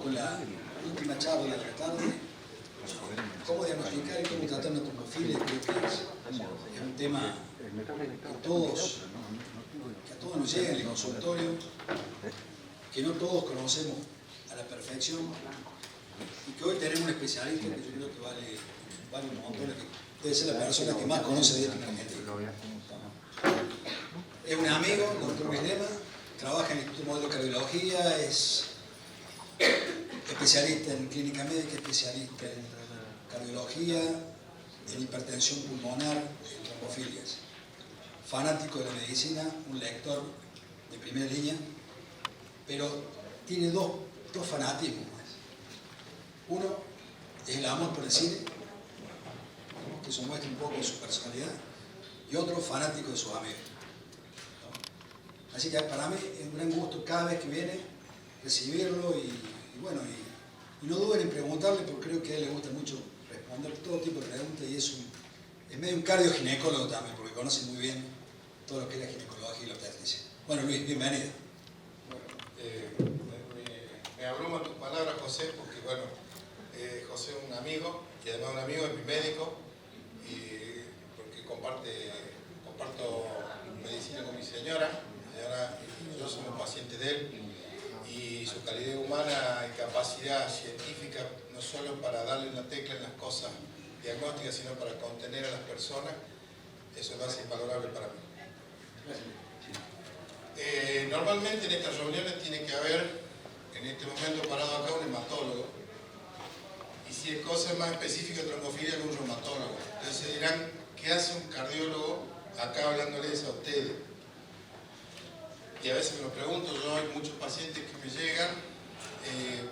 poco la última charla de la tarde, cómo diagnosticar y cómo tratar una trombofilia. Creo que es un tema que a todos nos llega en el consultorio, que no todos conocemos a la perfección, y que hoy tenemos un especialista que yo creo que vale un montón, que debe ser la persona que más conoce de esto en Argentina. Es un amigo, el doctor Vilema, trabaja en el Instituto Modelo de Cardiología, es especialista en clínica médica, especialista en cardiología, en hipertensión pulmonar, en trombofilias. Fanático de la medicina, un lector de primera línea, pero tiene dos fanatismos más. Uno es el amor por el cine, que se muestra un poco en su personalidad, y otro fanático de sus amigos. Así que para mí es un gran gusto cada vez que viene recibirlo y no duden en preguntarle, porque creo que a él le gusta mucho responder todo tipo de preguntas y es medio un cardioginecólogo también, porque conoce muy bien todo lo que es la ginecología y la obstetricia. Bueno, Luis, bienvenido. Me abruman tus palabras, José, porque bueno, José es un amigo, y además un amigo es mi médico, y porque comparto medicina con mi señora y yo somos pacientes de él, y su calidad humana y capacidad científica, no solo para darle una tecla en las cosas diagnósticas, sino para contener a las personas, eso lo hace invalorable para mí. Normalmente en estas reuniones tiene que haber, en este momento parado acá, un hematólogo, y si es cosa más específica de trombofilia, un reumatólogo. Entonces dirán, ¿qué hace un cardiólogo acá hablándoles a ustedes? Y a veces me lo pregunto, yo hay muchos pacientes que me llegan,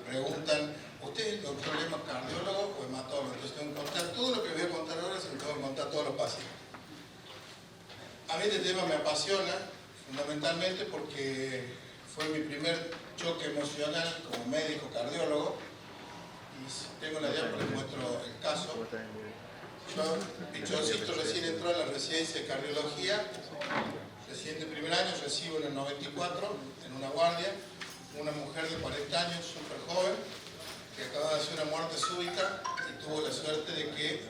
preguntan, ¿usted es el doctor Lema cardiólogo o hematólogo? Entonces tengo que contar todo lo que voy a contar ahora, se lo tengo que contar a todos los pacientes. A mí este tema me apasiona, fundamentalmente porque fue mi primer choque emocional como médico cardiólogo, y si tengo la diapositiva les muestro el caso. Yo, pichoncito, recién entró a la residencia de cardiología, recién de primer año, recibo en el 94, en una guardia, una mujer de 40 años, súper joven, que acaba de hacer una muerte súbita y tuvo la suerte de que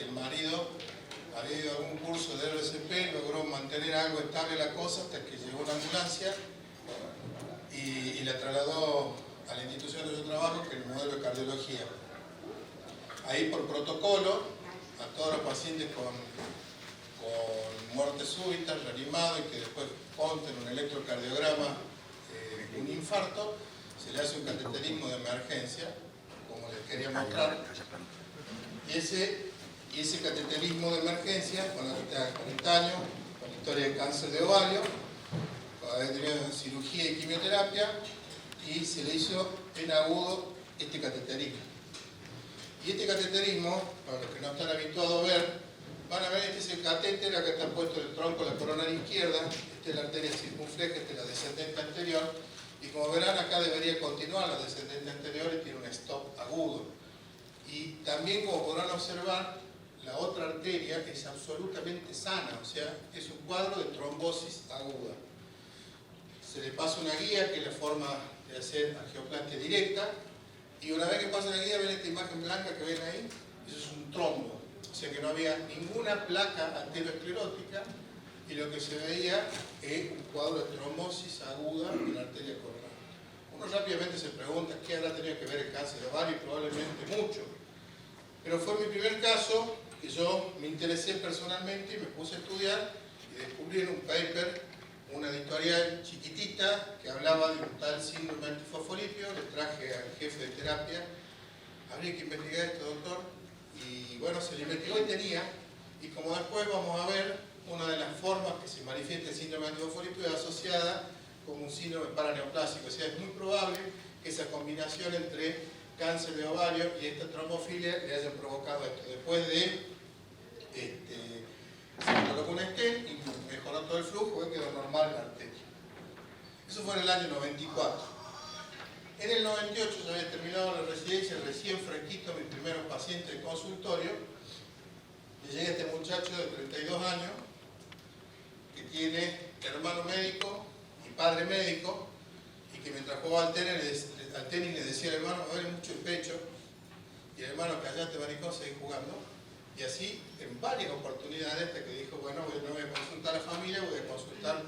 el marido había ido a algún curso de RCP, logró mantener algo estable la cosa hasta que llegó una ambulancia y la trasladó a la institución donde yo trabajo, que es el modelo de cardiología. Ahí por protocolo, a todos los pacientes con muerte súbita, reanimado y que después conten un electrocardiograma, un infarto, se le hace un cateterismo de emergencia, como les quería mostrar. Y ese cateterismo de emergencia, con la que está 40 años, con historia de cáncer de ovario, había tenido cirugía y quimioterapia, y se le hizo en agudo este cateterismo. Y este cateterismo, para los que no están habituados a ver, van a ver, este es el catéter, acá está puesto el tronco, la coronaria izquierda, esta es la arteria circunfleja, esta es la descendente anterior, y como verán acá debería continuar la descendente anterior y tiene un stop agudo. Y también, como podrán observar, la otra arteria es absolutamente sana, o sea, es un cuadro de trombosis aguda. Se le pasa una guía que es la forma de hacer angioplastia directa, y una vez que pasa la guía ven esta imagen blanca que ven ahí, eso es un trombo. O sea que no había ninguna placa arteriosclerótica y lo que se veía es un cuadro de trombosis aguda en la arteria coronaria. Uno rápidamente se pregunta qué habrá tenido que ver el cáncer de ovario, y probablemente mucho. Pero fue mi primer caso que yo me interesé personalmente y me puse a estudiar y descubrí en un paper, una editorial chiquitita que hablaba de un tal síndrome antifosfolipio. Le traje al jefe de terapia, habría que investigar esto, doctor. Y bueno, se le investigó y tenía, y como después vamos a ver, una de las formas que se manifiesta el síndrome antifosfolípico es asociada como un síndrome paraneoplásico. O sea, es muy probable que esa combinación entre cáncer de ovario y esta trombofilia le hayan provocado esto. Después de se le colocó un stent y mejoró todo el flujo y quedó normal la arteria. Eso fue en el año 94. En el 98 yo había terminado la residencia, recién fresquito, mis primeros pacientes de consultorio. Le llega este muchacho de 32 años, que tiene hermano médico y padre médico, y que mientras jugaba al tenis le al tenis le decía al hermano, me duele mucho el pecho, y el hermano, callate maricón, seguí jugando. Y así, en varias oportunidades, hasta que dijo, bueno, no voy a consultar a la familia, voy a consultar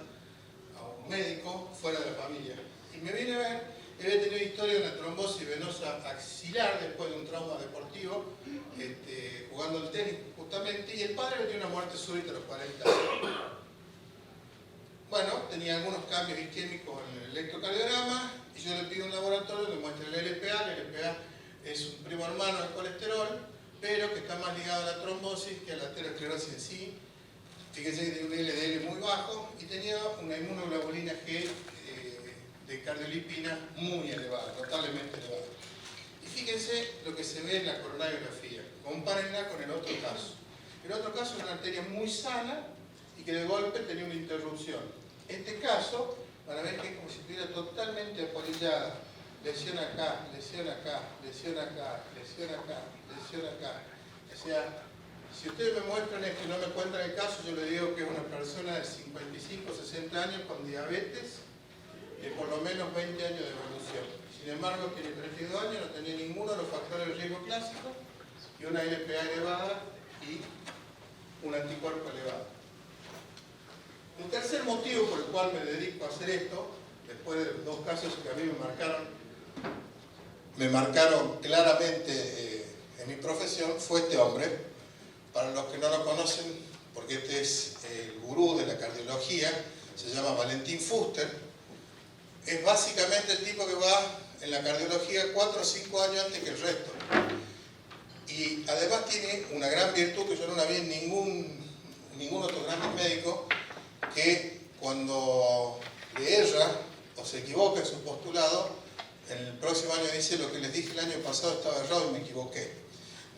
a un médico fuera de la familia. Y me viene a ver, él había tenido historia de una trombosis venosa axilar después de un trauma deportivo, jugando al tenis justamente, y el padre le dio una muerte súbita a los 40 años. Bueno, tenía algunos cambios isquémicos en el electrocardiograma, y yo le pido un laboratorio, le muestro el LPA. El LPA es un primo hermano del colesterol, pero que está más ligado a la trombosis que a la aterosclerosis en sí. Fíjense que tiene un LDL muy bajo y tenía una inmunoglobulina G de cardiolipina muy elevada, notablemente elevada. Y fíjense lo que se ve en la coronariografía. Compárenla con el otro caso. El otro caso es una arteria muy sana y que de golpe tenía una interrupción. Este caso, van a ver que es como si estuviera totalmente apolillada. Lesión acá, lesión acá, lesión acá, lesión acá, lesión acá. O sea, si ustedes me muestran esto y no me cuentan el caso, yo le digo que es una persona de 55, 60 años con diabetes de por lo menos 20 años de evolución. Sin embargo, tiene 32 años, no tenía ninguno de los factores de riesgo clásicos y una LPA elevada y un anticuerpo elevado. El tercer motivo por el cual me dedico a hacer esto, después de dos casos que a mí me marcaron claramente en mi profesión, fue este hombre. Para los que no lo conocen, porque este es el gurú de la cardiología, se llama Valentin Fuster. Es básicamente el tipo que va en la cardiología 4 o 5 años antes que el resto. Y además tiene una gran virtud que yo no la vi en ningún otro gran médico, que cuando le erra o se equivoca en su postulado, en el próximo año dice: lo que les dije el año pasado estaba errado y me equivoqué.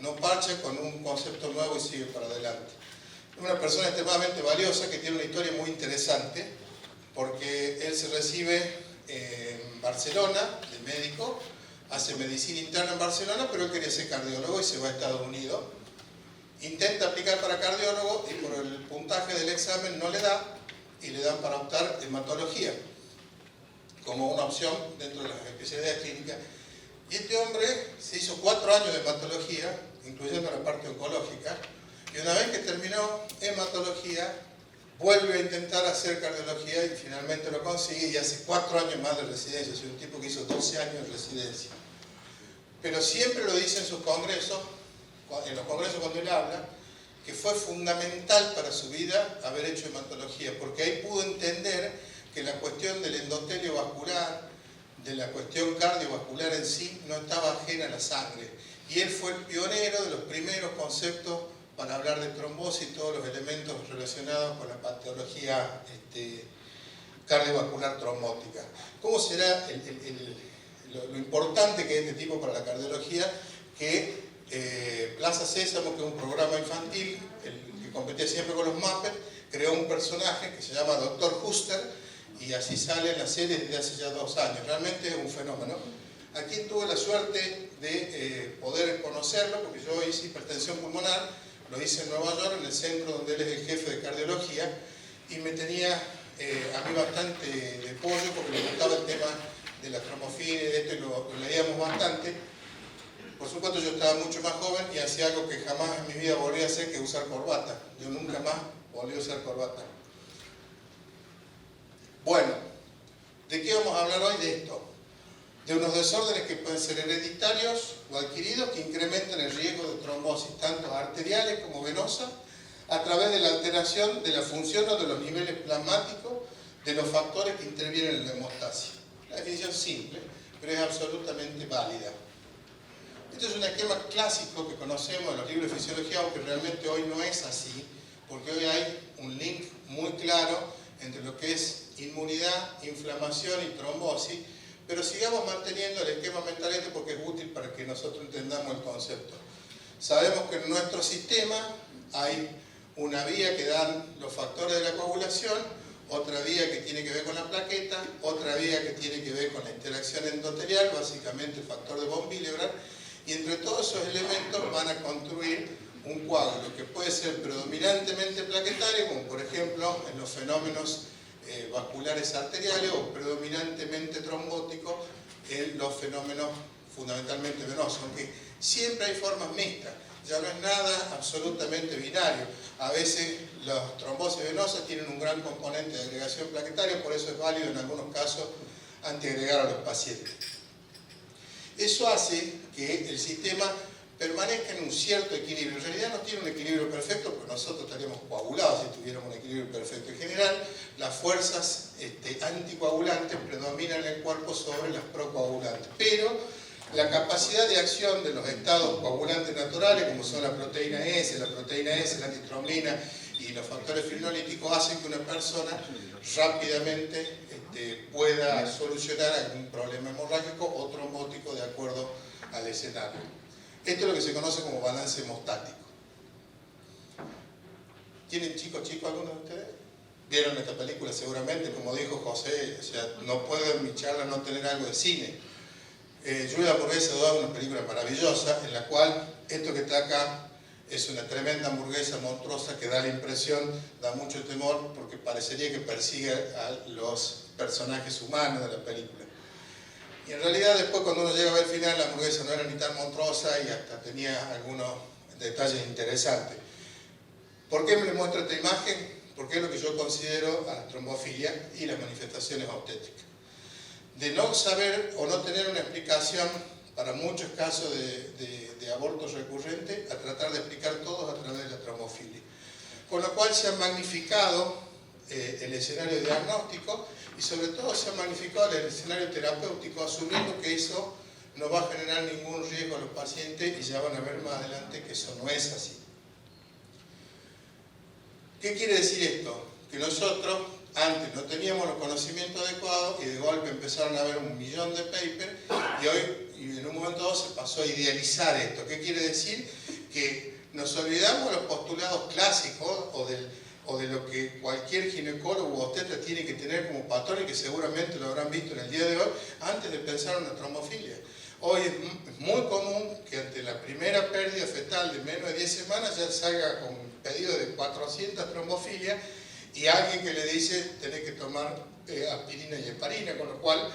No parcha con un concepto nuevo y sigue para adelante. Es una persona extremadamente valiosa que tiene una historia muy interesante, porque él se recibe en Barcelona de médico, hace medicina interna en Barcelona, pero él quería ser cardiólogo y se va a Estados Unidos. Intenta aplicar para cardiólogo y por el puntaje del examen no le da, y le dan para optar hematología como una opción dentro de las especialidades clínicas. Y este hombre se hizo 4 años de hematología, incluyendo la parte oncológica, y una vez que terminó hematología, vuelve a intentar hacer cardiología y finalmente lo consigue, y hace 4 años más de residencia. Es un tipo que hizo 12 años de residencia. Pero siempre lo dice en sus congresos, en los congresos cuando él habla, que fue fundamental para su vida haber hecho hematología, porque ahí pudo entender que la cuestión del endotelio vascular, de la cuestión cardiovascular en sí, no estaba ajena a la sangre. Y él fue el pionero de los primeros conceptos para hablar de trombosis y todos los elementos relacionados con la patología cardiovascular trombótica. ¿Cómo será lo importante que es este tipo para la cardiología? Que Plaza Sésamo, que es un programa infantil que competía siempre con los Muppets, creó un personaje que se llama Dr. Huster, y así sale en la serie desde hace ya 2 años. Realmente es un fenómeno. Aquí tuve la suerte de poder conocerlo, porque yo hice hipertensión pulmonar, lo hice en Nueva York, en el centro donde él es el jefe de cardiología, y me tenía a mí bastante de pollo, porque me gustaba el tema de la trombofilia y de esto, y lo leíamos bastante. Por supuesto, yo estaba mucho más joven y hacía algo que jamás en mi vida volví a hacer, que usar corbata. Yo nunca más volví a usar corbata. Bueno, ¿de qué vamos a hablar hoy? De esto. De unos desórdenes que pueden ser hereditarios o adquiridos, que incrementan el riesgo de trombosis, tanto arteriales como venosas, a través de la alteración de la función o de los niveles plasmáticos de los factores que intervienen en la hemostasia. La definición es simple, pero es absolutamente válida. Este es un esquema clásico que conocemos en los libros de fisiología, aunque realmente hoy no es así, porque hoy hay un link muy claro entre lo que es inmunidad, inflamación y trombosis, pero sigamos manteniendo el esquema mental porque es útil para que nosotros entendamos el concepto. Sabemos que en nuestro sistema hay una vía que dan los factores de la coagulación, otra vía que tiene que ver con la plaqueta, otra vía que tiene que ver con la interacción endotelial, básicamente el factor de von Willebrand, y entre todos esos elementos van a construir un coágulo que puede ser predominantemente plaquetario, como por ejemplo en los fenómenos vasculares arteriales, o predominantemente trombótico en los fenómenos fundamentalmente venosos, aunque siempre hay formas mixtas, ya no es nada absolutamente binario. A veces las trombosis venosas tienen un gran componente de agregación plaquetaria, por eso es válido en algunos casos antiagregar a los pacientes. Eso hace que el sistema permanezca en un cierto equilibrio. En realidad no tiene un equilibrio perfecto, porque nosotros estaríamos coagulados si tuviéramos un equilibrio perfecto. En general, las fuerzas anticoagulantes predominan en el cuerpo sobre las procoagulantes, pero la capacidad de acción de los estados coagulantes naturales, como son la proteína S, la antitrombina y los factores fibrinolíticos, hacen que una persona rápidamente pueda solucionar algún problema hemorrágico o trombótico de acuerdo al escenario. Esto es lo que se conoce como balance hemostático. ¿Tienen chicos algunos de ustedes? ¿Vieron esta película? Seguramente, como dijo José, o sea, no puedo en mi charla no tener algo de cine. Yo y la hamburguesa es una película maravillosa en la cual esto que está acá es una tremenda hamburguesa monstruosa que da la impresión, da mucho temor porque parecería que persigue a los personajes humanos de la película. Y en realidad después cuando uno llega a ver el final, la hamburguesa no era ni tan monstruosa y hasta tenía algunos detalles interesantes. ¿Por qué me le muestro esta imagen? Porque es lo que yo considero a la trombofilia y las manifestaciones obstétricas. De no saber o no tener una explicación para muchos casos de abortos recurrentes, a tratar de explicar todos a través de la trombofilia. Con lo cual se ha magnificado el escenario diagnóstico y sobre todo se ha magnificado el escenario terapéutico, asumiendo que eso no va a generar ningún riesgo a los pacientes y ya van a ver más adelante que eso no es así. ¿Qué quiere decir esto? Que nosotros antes no teníamos los conocimientos adecuados y de golpe empezaron a haber 1.000.000 de papers y hoy en un momento dado se pasó a idealizar esto. ¿Qué quiere decir? Que nos olvidamos de los postulados clásicos o de lo que cualquier ginecólogo u obstetra tiene que tener como patrón y que seguramente lo habrán visto en el día de hoy antes de pensar en una trombofilia. Hoy es muy común que ante la primera pérdida fetal de menos de 10 semanas ya salga con un pedido de 400 trombofilias y alguien que le dice tenés que tomar aspirina y heparina, con lo cual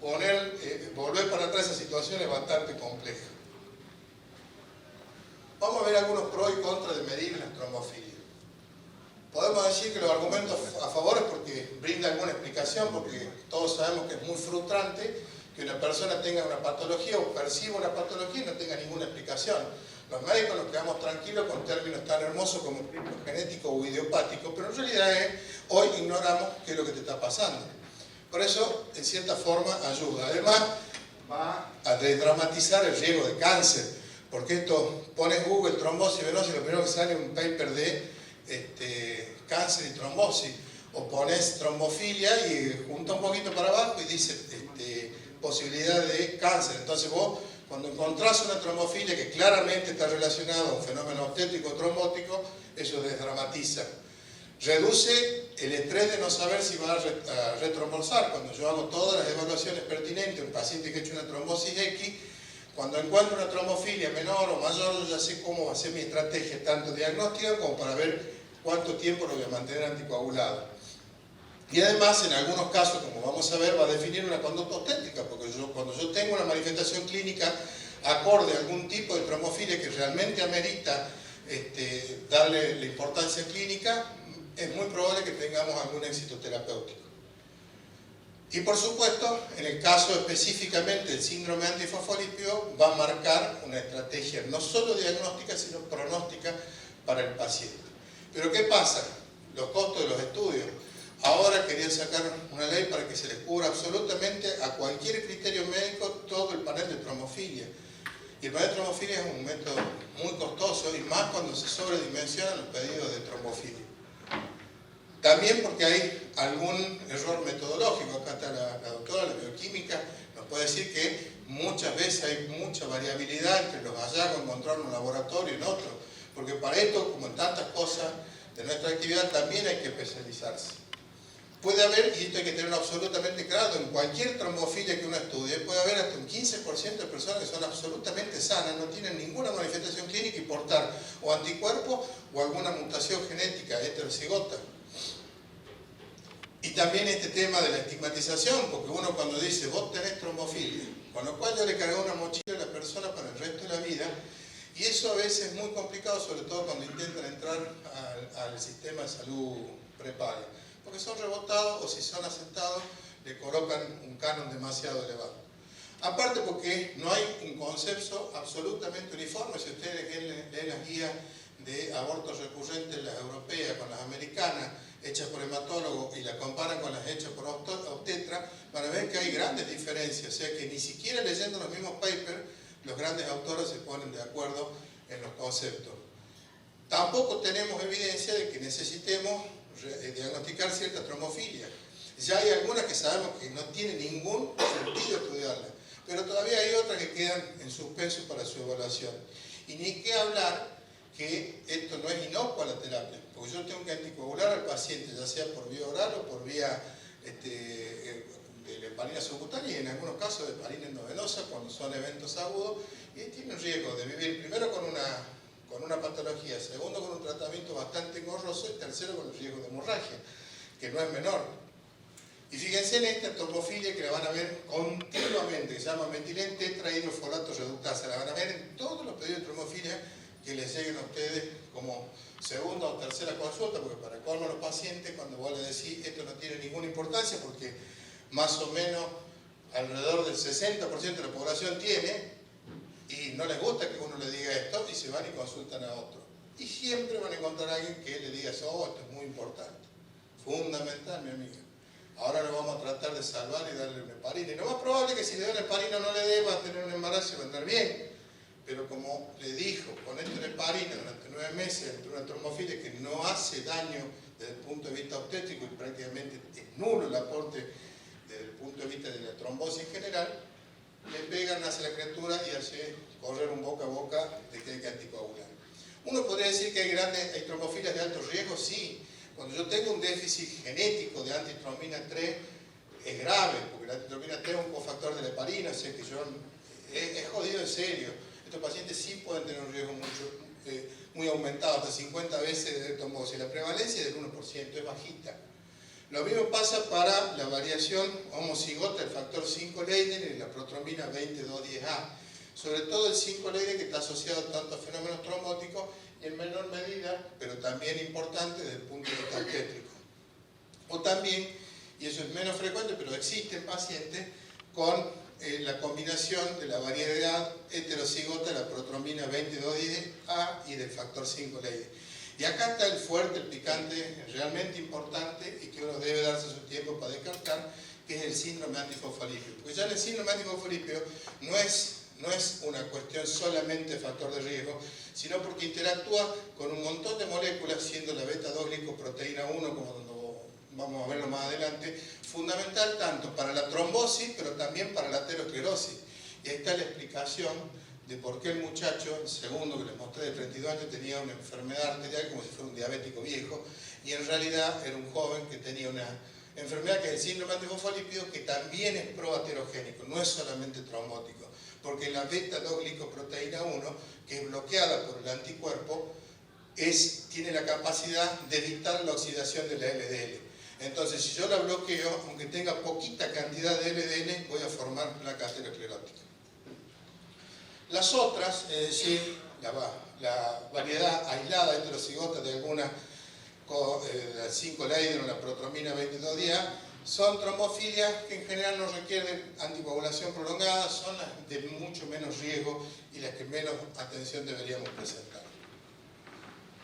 volver para atrás a esa situación es bastante compleja. Vamos a ver algunos pros y contras de medir las trombofilias. Podemos decir que los argumentos a favor es porque brinda alguna explicación, porque todos sabemos que es muy frustrante que una persona tenga una patología o perciba una patología y no tenga ninguna explicación. Los médicos nos quedamos tranquilos con términos tan hermosos como genético o idiopático, pero en realidad hoy ignoramos qué es lo que te está pasando. Por eso, en cierta forma, ayuda. Además, va a desdramatizar el riesgo de cáncer, porque esto, pones Google trombosis venosa y lo primero que sale es un paper de cáncer y trombosis, o pones trombofilia y junta un poquito para abajo y dice posibilidad de cáncer. Entonces vos, cuando encontrás una trombofilia que claramente está relacionada a un fenómeno obstétrico o trombótico, eso desdramatiza. Reduce el estrés de no saber si va a retrombolsar. Cuando yo hago todas las evaluaciones pertinentes, un paciente que ha hecho una trombosis X, cuando encuentro una trombofilia menor o mayor, yo ya sé cómo va a ser mi estrategia, tanto diagnóstica como para ver cuánto tiempo lo voy a mantener anticoagulado. Y además, en algunos casos, como vamos a ver, va a definir una conducta obstétrica, porque cuando yo tengo una manifestación clínica acorde a algún tipo de trombofilia que realmente amerita darle la importancia clínica, es muy probable que tengamos algún éxito terapéutico. Y por supuesto, en el caso específicamente del síndrome antifosfolípido, va a marcar una estrategia no solo diagnóstica, sino pronóstica para el paciente. Pero ¿qué pasa? Los costos de los estudios. Ahora querían sacar una ley para que se les cubra absolutamente a cualquier criterio médico todo el panel de trombofilia. Y el panel de trombofilia es un método muy costoso y más cuando se sobredimensionan los pedidos de trombofilia. También porque hay algún error metodológico. Acá está la doctora, la bioquímica, nos puede decir que muchas veces hay mucha variabilidad entre los hallazgos encontrados en un laboratorio y en otro. Porque para esto, como en tantas cosas de nuestra actividad, también hay que especializarse. Puede haber, y esto hay que tenerlo absolutamente claro, en cualquier trombofilia que uno estudie, puede haber hasta un 15% de personas que son absolutamente sanas, no tienen ninguna manifestación clínica y portar o anticuerpos o alguna mutación genética heterocigota. Y también este tema de la estigmatización, porque uno cuando dice, vos tenés trombofilia, con lo cual yo le cargo una mochila a la persona para el resto de la vida, y eso a veces es muy complicado, sobre todo cuando intentan entrar al sistema de salud prepaga, porque son rebotados o si son aceptados, le colocan un canon demasiado elevado. Aparte porque no hay un concepto absolutamente uniforme. Si ustedes leen las guías de abortos recurrentes, las europeas con las americanas, hechas por hematólogos, y las comparan con las hechas por obstetra, van a ver que hay grandes diferencias. O sea que ni siquiera leyendo los mismos papers, los grandes autores se ponen de acuerdo en los conceptos. Tampoco tenemos evidencia de que necesitemos diagnosticar cierta trombofilia. Ya hay algunas que sabemos que no tiene ningún sentido estudiarlas, pero todavía hay otras que quedan en suspenso para su evaluación. Y ni qué hablar que esto no es inocua la terapia, porque yo tengo que anticoagular al paciente, ya sea por vía oral o por vía de la heparina subcutánea, y en algunos casos de heparina endovenosa cuando son eventos agudos, y tiene un riesgo de vivir primero con una patología, segundo con un tratamiento bastante engorroso, y tercero con el riesgo de hemorragia, que no es menor. Y fíjense en esta trombofilia que la van a ver continuamente, que se llama metilén tetrahidrofolato reductasa, la van a ver en todos los pedidos de trombofilia que les lleguen a ustedes como segunda o tercera consulta, porque para colmo los pacientes, cuando vos le decís esto no tiene ninguna importancia, porque más o menos alrededor del 60% de la población tiene, y no les gusta que uno le diga esto, y se van y consultan a otro. Y siempre van a encontrar a alguien que le diga, oh, esto es muy importante, fundamental, mi amiga. Ahora lo vamos a tratar de salvar y darle una heparina. Y lo más probable es que si le da una heparina no le dé, va a tener un embarazo y va a andar bien. Pero como le dijo, ponete una heparina durante 9 meses entre una trombofilia que no hace daño desde el punto de vista obstétrico y prácticamente es nulo el aporte desde el punto de vista de la trombosis en general, le pegan, nace la criatura y hace correr un boca a boca de que hay que anticoagular. Uno podría decir que hay trombofilias de alto riesgo, sí. Cuando yo tengo un déficit genético de antitrombina 3, es grave, porque la antitrombina 3 es un cofactor de la heparina, o sea que es jodido en serio. Estos pacientes sí pueden tener un riesgo muy aumentado, hasta 50 veces de trombosis. La prevalencia es del 1%, es bajita. Lo mismo pasa para la variación homocigota del factor 5 Leiden y la protrombina 2210A. Sobre todo el 5 Leiden, que está asociado tanto a fenómenos trombóticos, en menor medida, pero también importante desde el punto de vista obstétrico. O también, y eso es menos frecuente, pero existen pacientes con la combinación de la variedad heterocigota de la protrombina 2210A y del factor 5 Leiden. Y acá está el fuerte, el picante, realmente importante y que uno debe darse su tiempo para descartar, que es el síndrome antifosfolípido. Porque ya en el síndrome antifosfolípido no es una cuestión solamente de factor de riesgo, sino porque interactúa con un montón de moléculas, siendo la beta-2-glicoproteína 1, como vamos a verlo más adelante, fundamental tanto para la trombosis, pero también para la aterosclerosis. Y ahí está la explicación de por qué el muchacho, el segundo que les mostré de 32 años, tenía una enfermedad arterial como si fuera un diabético viejo, y en realidad era un joven que tenía una enfermedad que es el síndrome antifosfolípido, que también es proaterogénico, no es solamente trombótico, porque la beta-2-glicoproteína 1, que es bloqueada por el anticuerpo, tiene la capacidad de evitar la oxidación de la LDL. Entonces, si yo la bloqueo, aunque tenga poquita cantidad de LDL, voy a formar placa aterosclerótica. Las otras, es decir, la variedad aislada heterocigota de alguna, la 5 Leiden o la protrombina 2210A, son trombofilias que en general no requieren anticoagulación prolongada, son las de mucho menos riesgo y las que menos atención deberíamos presentar.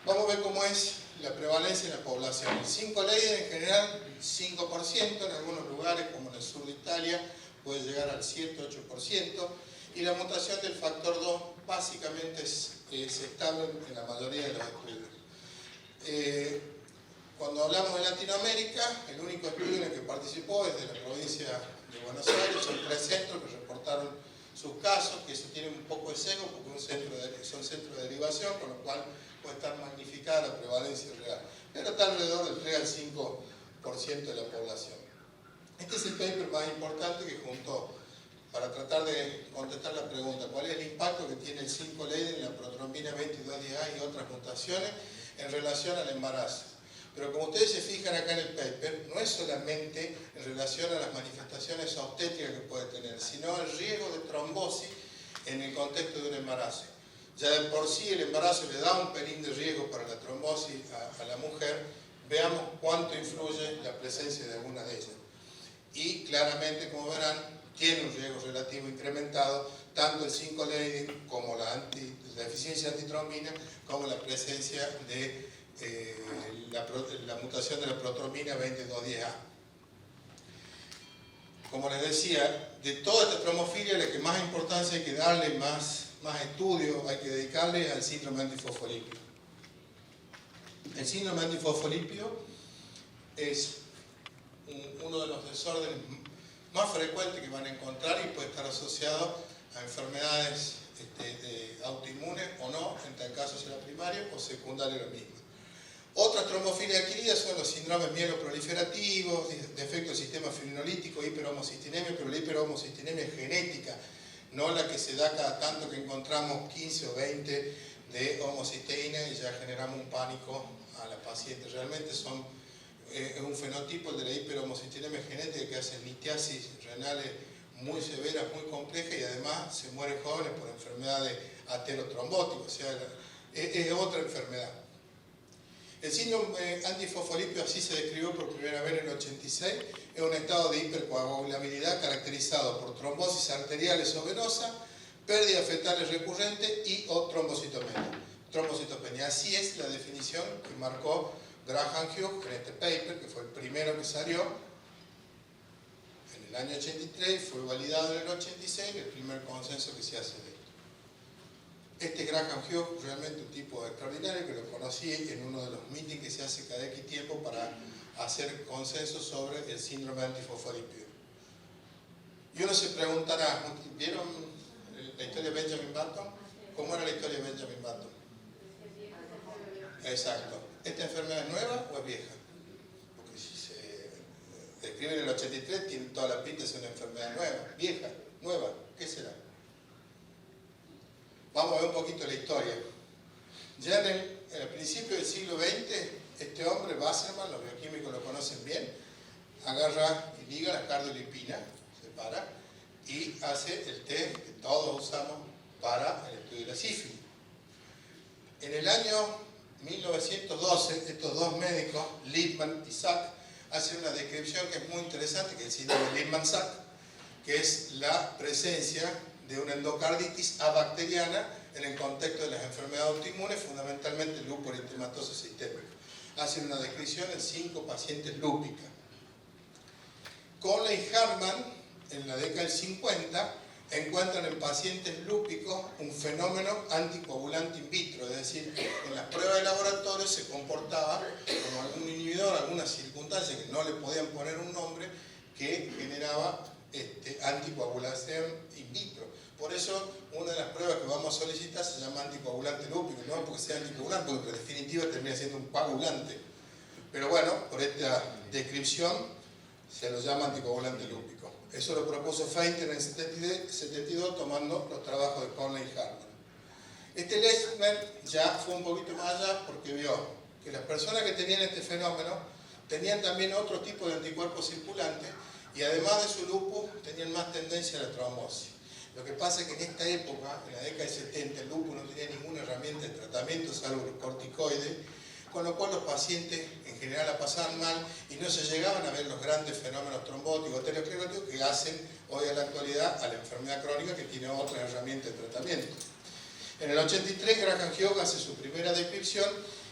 Vamos a ver cómo es la prevalencia en la población. El 5 Leiden en general 5%, en algunos lugares como en el sur de Italia puede llegar al 7-8%, y la mutación del factor 2 básicamente es estable en la mayoría de los estudios. Cuando hablamos de Latinoamérica, el único estudio en el que participó es de la provincia de Buenos Aires, son 3 centros que reportaron sus casos, que eso tiene un poco de sesgo porque son centros de derivación, con lo cual puede estar magnificada la prevalencia real, pero está alrededor del 3 al 5% de la población. Este es el paper más importante que juntó para tratar de contestar la pregunta, ¿cuál es el impacto que tiene el 5 Leiden en la protrombina 2210A y otras mutaciones en relación al embarazo? Pero como ustedes se fijan acá en el paper, no es solamente en relación a las manifestaciones obstétricas que puede tener, sino el riesgo de trombosis en el contexto de un embarazo. Ya de por sí el embarazo le da un pelín de riesgo para la trombosis a la mujer, veamos cuánto influye la presencia de alguna de ellas. Y claramente, como verán, tiene un riesgo relativo incrementado, tanto el 5-leading como la deficiencia de antitrombina, como la presencia de la mutación de la protrombina 2210A. Como les decía, de toda esta tromofilia, la que más importancia hay que darle, más estudio hay que dedicarle al síndrome antifosfolípido. El síndrome antifosfolípido es uno de los desórdenes más frecuentes que van a encontrar y puede estar asociado a enfermedades autoinmunes o no, en tal caso será primaria o secundaria lo mismo. Otras tromofilias adquiridas son los síndromes mieloproliferativos, defecto del sistema fibrinolítico, hiperhomocistinemia, pero la hiperhomocistinemia es genética, no la que se da cada tanto que encontramos 15 o 20 de homocisteína y ya generamos un pánico a la paciente. Realmente es un fenotipo, el de la hiperhomocistinemia genética, que hace litiasis renales muy severas, muy complejas, y además se mueren jóvenes por enfermedades aterotrombóticas, o sea, es otra enfermedad. El síndrome antifosfolípido, así se describió por primera vez en el 86, es un estado de hipercoagulabilidad caracterizado por trombosis arteriales o venosa, pérdida fetales recurrente y o trombocitopenia. Así es la definición que marcó Graham Hughes en este paper, que fue el primero que salió en el año 83, fue validado en el 86, el primer consenso que se hace de esto. Este Graham Hughes, realmente un tipo extraordinario, que lo conocí en uno de los meetings que se hace cada X tiempo para hacer consenso sobre el síndrome antifosfolípido. Y uno se preguntará, ¿vieron la historia de Benjamin Button? ¿Cómo era la historia de Benjamin Button? Exacto. ¿Esta enfermedad es nueva o es vieja? Porque si se describe en el 83, tiene toda la pinta de ser una enfermedad nueva. Vieja, nueva, ¿qué será? Vamos a ver un poquito la historia. Ya en el principio del siglo XX, este hombre, Wassermann, los bioquímicos lo conocen bien, agarra y liga la cardiolipina, separa, y hace el test que todos usamos para el estudio de la sífilis. En el año 1912, estos dos médicos, Lippmann y Sack, hacen una descripción que es muy interesante, que es el síndrome de Lippmann-Sack, que es la presencia de una endocarditis abacteriana en el contexto de las enfermedades autoinmunes, fundamentalmente el lúpus eritematoso sistémico. Hacen una descripción en 5 pacientes lúpicas. Conley y Hartmann, en la década del 50, encuentran en pacientes lúpicos un fenómeno anticoagulante in vitro, es decir, en las pruebas de laboratorio se comportaba como algún inhibidor, alguna circunstancia que no le podían poner un nombre, que generaba anticoagulación in vitro. Por eso, una de las pruebas que vamos a solicitar se llama anticoagulante lúpico, no porque sea anticoagulante, porque en definitiva termina siendo un coagulante. Pero bueno, por esta descripción se lo llama anticoagulante lúpico. Eso lo propuso Feinter en el 72 tomando los trabajos de Conley y Hartmann. Este Lechner ya fue un poquito más allá porque vio que las personas que tenían este fenómeno tenían también otro tipo de anticuerpos circulantes y además de su lupus tenían más tendencia a la trombosis. Lo que pasa es que en esta época, en la década del 70, el lupus no tenía ninguna herramienta de tratamiento salvo los corticoides, con lo cual los pacientes en general la pasaban mal y no se llegaban a ver los grandes fenómenos trombóticos, arterioscleróticos que hacen hoy en la actualidad a la enfermedad crónica que tiene otras herramientas de tratamiento. En el 83 Graham Hughes hace su primera descripción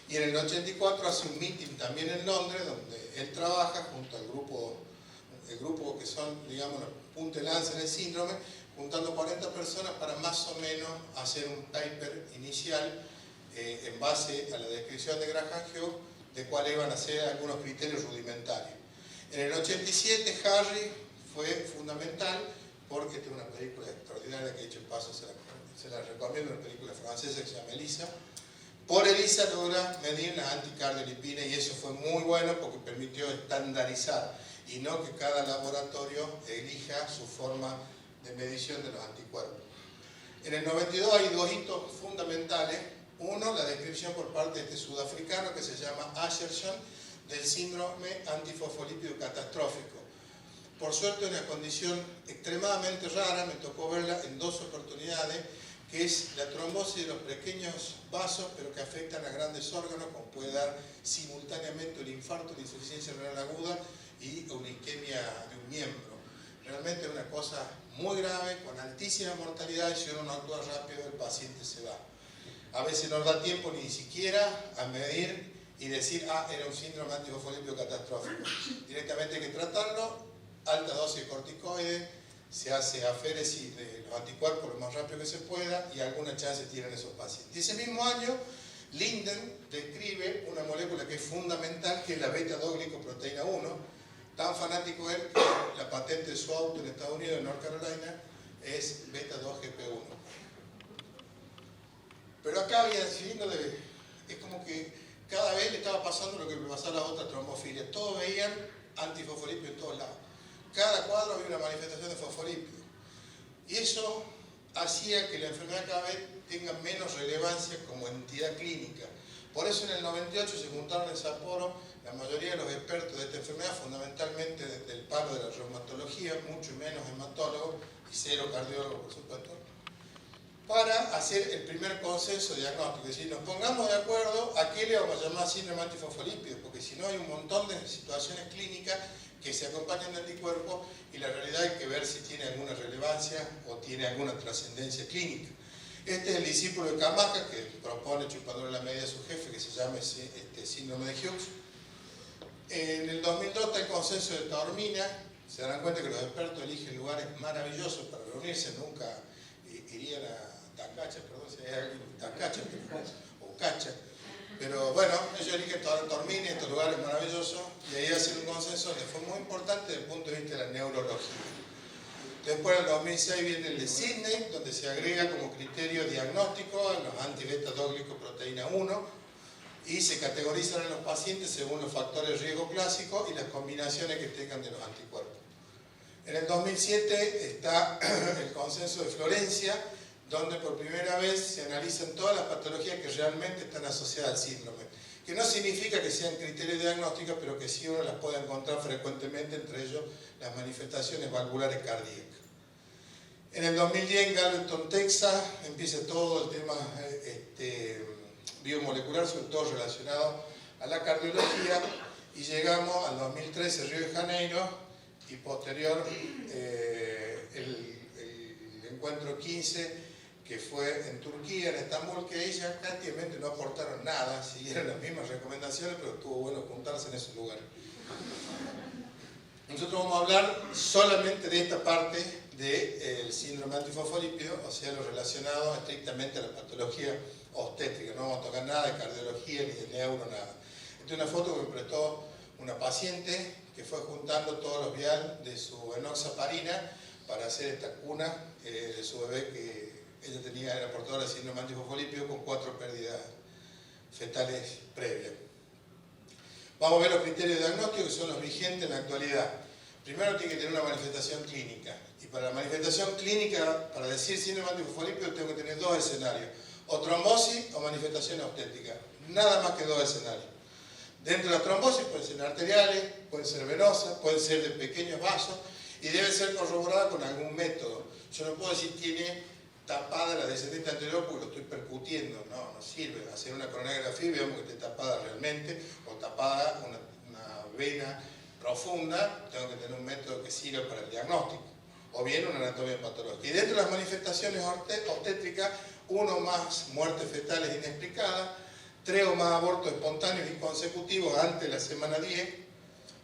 y en el 84 hace un meeting también en Londres donde él trabaja junto al grupo, el grupo que son, digamos, los punta de lanza en el síndrome, juntando 40 personas para más o menos hacer un paper inicial en base a la descripción de Graham Hughes, de cuáles iban a ser algunos criterios rudimentarios. En el 87 Harry fue fundamental porque esta es una película extraordinaria que, dicho en paso, se la recomiendo, una película francesa que se llama Elisa. Por Elisa logra medir la anticardiolipina y eso fue muy bueno porque permitió estandarizar y no que cada laboratorio elija su forma de medición de los anticuerpos. En el 92 hay dos hitos fundamentales. Uno, la descripción por parte de este sudafricano que se llama Asherson del síndrome antifosfolípido catastrófico. Por suerte, una condición extremadamente rara, me tocó verla en 2 oportunidades, que es la trombosis de los pequeños vasos, pero que afectan a grandes órganos, como puede dar simultáneamente un infarto, una insuficiencia renal aguda y una isquemia de un miembro. Realmente es una cosa muy grave, con altísima mortalidad, y si uno no actúa rápido, el paciente se va. A veces no da tiempo ni siquiera a medir y decir, ah, era un síndrome antifosfolípido catastrófico. Directamente hay que tratarlo, alta dosis de corticoides, se hace aféresis de los anticuerpos lo más rápido que se pueda y alguna chance tienen esos pacientes. Y ese mismo año, Linden describe una molécula que es fundamental, que es la beta-2-glicoproteína 1. Tan fanático él que la patente de su auto en Estados Unidos, en North Carolina, es beta-2-GP1. Pero acá había es como que cada vez le estaba pasando lo que le pasaba a las otras trombofilias. Todos veían antifosfolípido en todos lados. Cada cuadro había una manifestación de fosfolípido. Y eso hacía que la enfermedad cada vez tenga menos relevancia como entidad clínica. Por eso en el 98 se juntaron en Sapporo la mayoría de los expertos de esta enfermedad, fundamentalmente del palo de la reumatología, mucho menos hematólogos y 0 cardiólogos, por supuesto, para hacer el primer consenso diagnóstico. Es decir, nos pongamos de acuerdo a qué le vamos a llamar síndrome antifosfolípido, porque si no hay un montón de situaciones clínicas que se acompañan de anticuerpos y la realidad hay que ver si tiene alguna relevancia o tiene alguna trascendencia clínica. Este es el discípulo de Camaca que propone, chupándole la medida a su jefe, que se llama síndrome de Hughes. En el 2002 está el consenso de Taormina. Se darán cuenta que los expertos eligen lugares maravillosos para reunirse, nunca irían a Tacacha, perdón si hay alguien Tacacha o Cacha. Pero bueno, ellos eligen Taormina, estos lugares maravillosos, y ahí hacen un consenso que fue muy importante desde el punto de vista de la neurología. Después, en el 2006, viene el de Sydney, donde se agrega como criterio diagnóstico a los anti-beta-2-glicoproteína 1 y se categorizan en los pacientes según los factores de riesgo clásicos y las combinaciones que tengan de los anticuerpos. En el 2007 está el consenso de Florencia, donde por primera vez se analizan todas las patologías que realmente están asociadas al síndrome, que no significa que sean criterios diagnósticos, pero que sí uno las puede encontrar frecuentemente, entre ellos las manifestaciones valvulares cardíacas. En el 2010 en Galveston, Texas, empieza todo el tema biomolecular, sobre todo relacionado a la cardiología, y llegamos al 2013 Río de Janeiro, y posterior el encuentro 15, que fue en Turquía, en Estambul, que ahí ya prácticamente no aportaron nada, siguieron las mismas recomendaciones, pero estuvo bueno juntarse en ese lugar. Nosotros vamos a hablar solamente de esta parte del síndrome antifosfolípido, o sea, lo relacionado estrictamente a la patología obstétrica. No vamos a tocar nada de cardiología, ni de neuro, nada. Esta es una foto que me prestó una paciente que fue juntando todos los vial de su enoxaparina para hacer esta cuna de su bebé que ella era portadora de síndrome antifosfolípido con 4 pérdidas fetales previas. Vamos a ver los criterios diagnósticos que son los vigentes en la actualidad. Primero tiene que tener una manifestación clínica. Y para la manifestación clínica, para decir síndrome antifosfolípido, tengo que tener 2 escenarios. O trombosis o manifestación obstétrica. Nada más que 2 escenarios. Dentro de la trombosis pueden ser arteriales, pueden ser venosas, pueden ser de pequeños vasos y debe ser corroborada con algún método. Yo no puedo decir tiene tapada la descendente anterior porque lo estoy percutiendo. No, no sirve. Hacer una coronografía y veamos que esté tapada realmente o tapada una vena profunda. Tengo que tener un método que sirva para el diagnóstico. O bien una anatomía patológica. Y dentro de las manifestaciones obstétricas, 1 o más muertes fetales inexplicadas, 3 o más abortos espontáneos y consecutivos antes de la semana 10,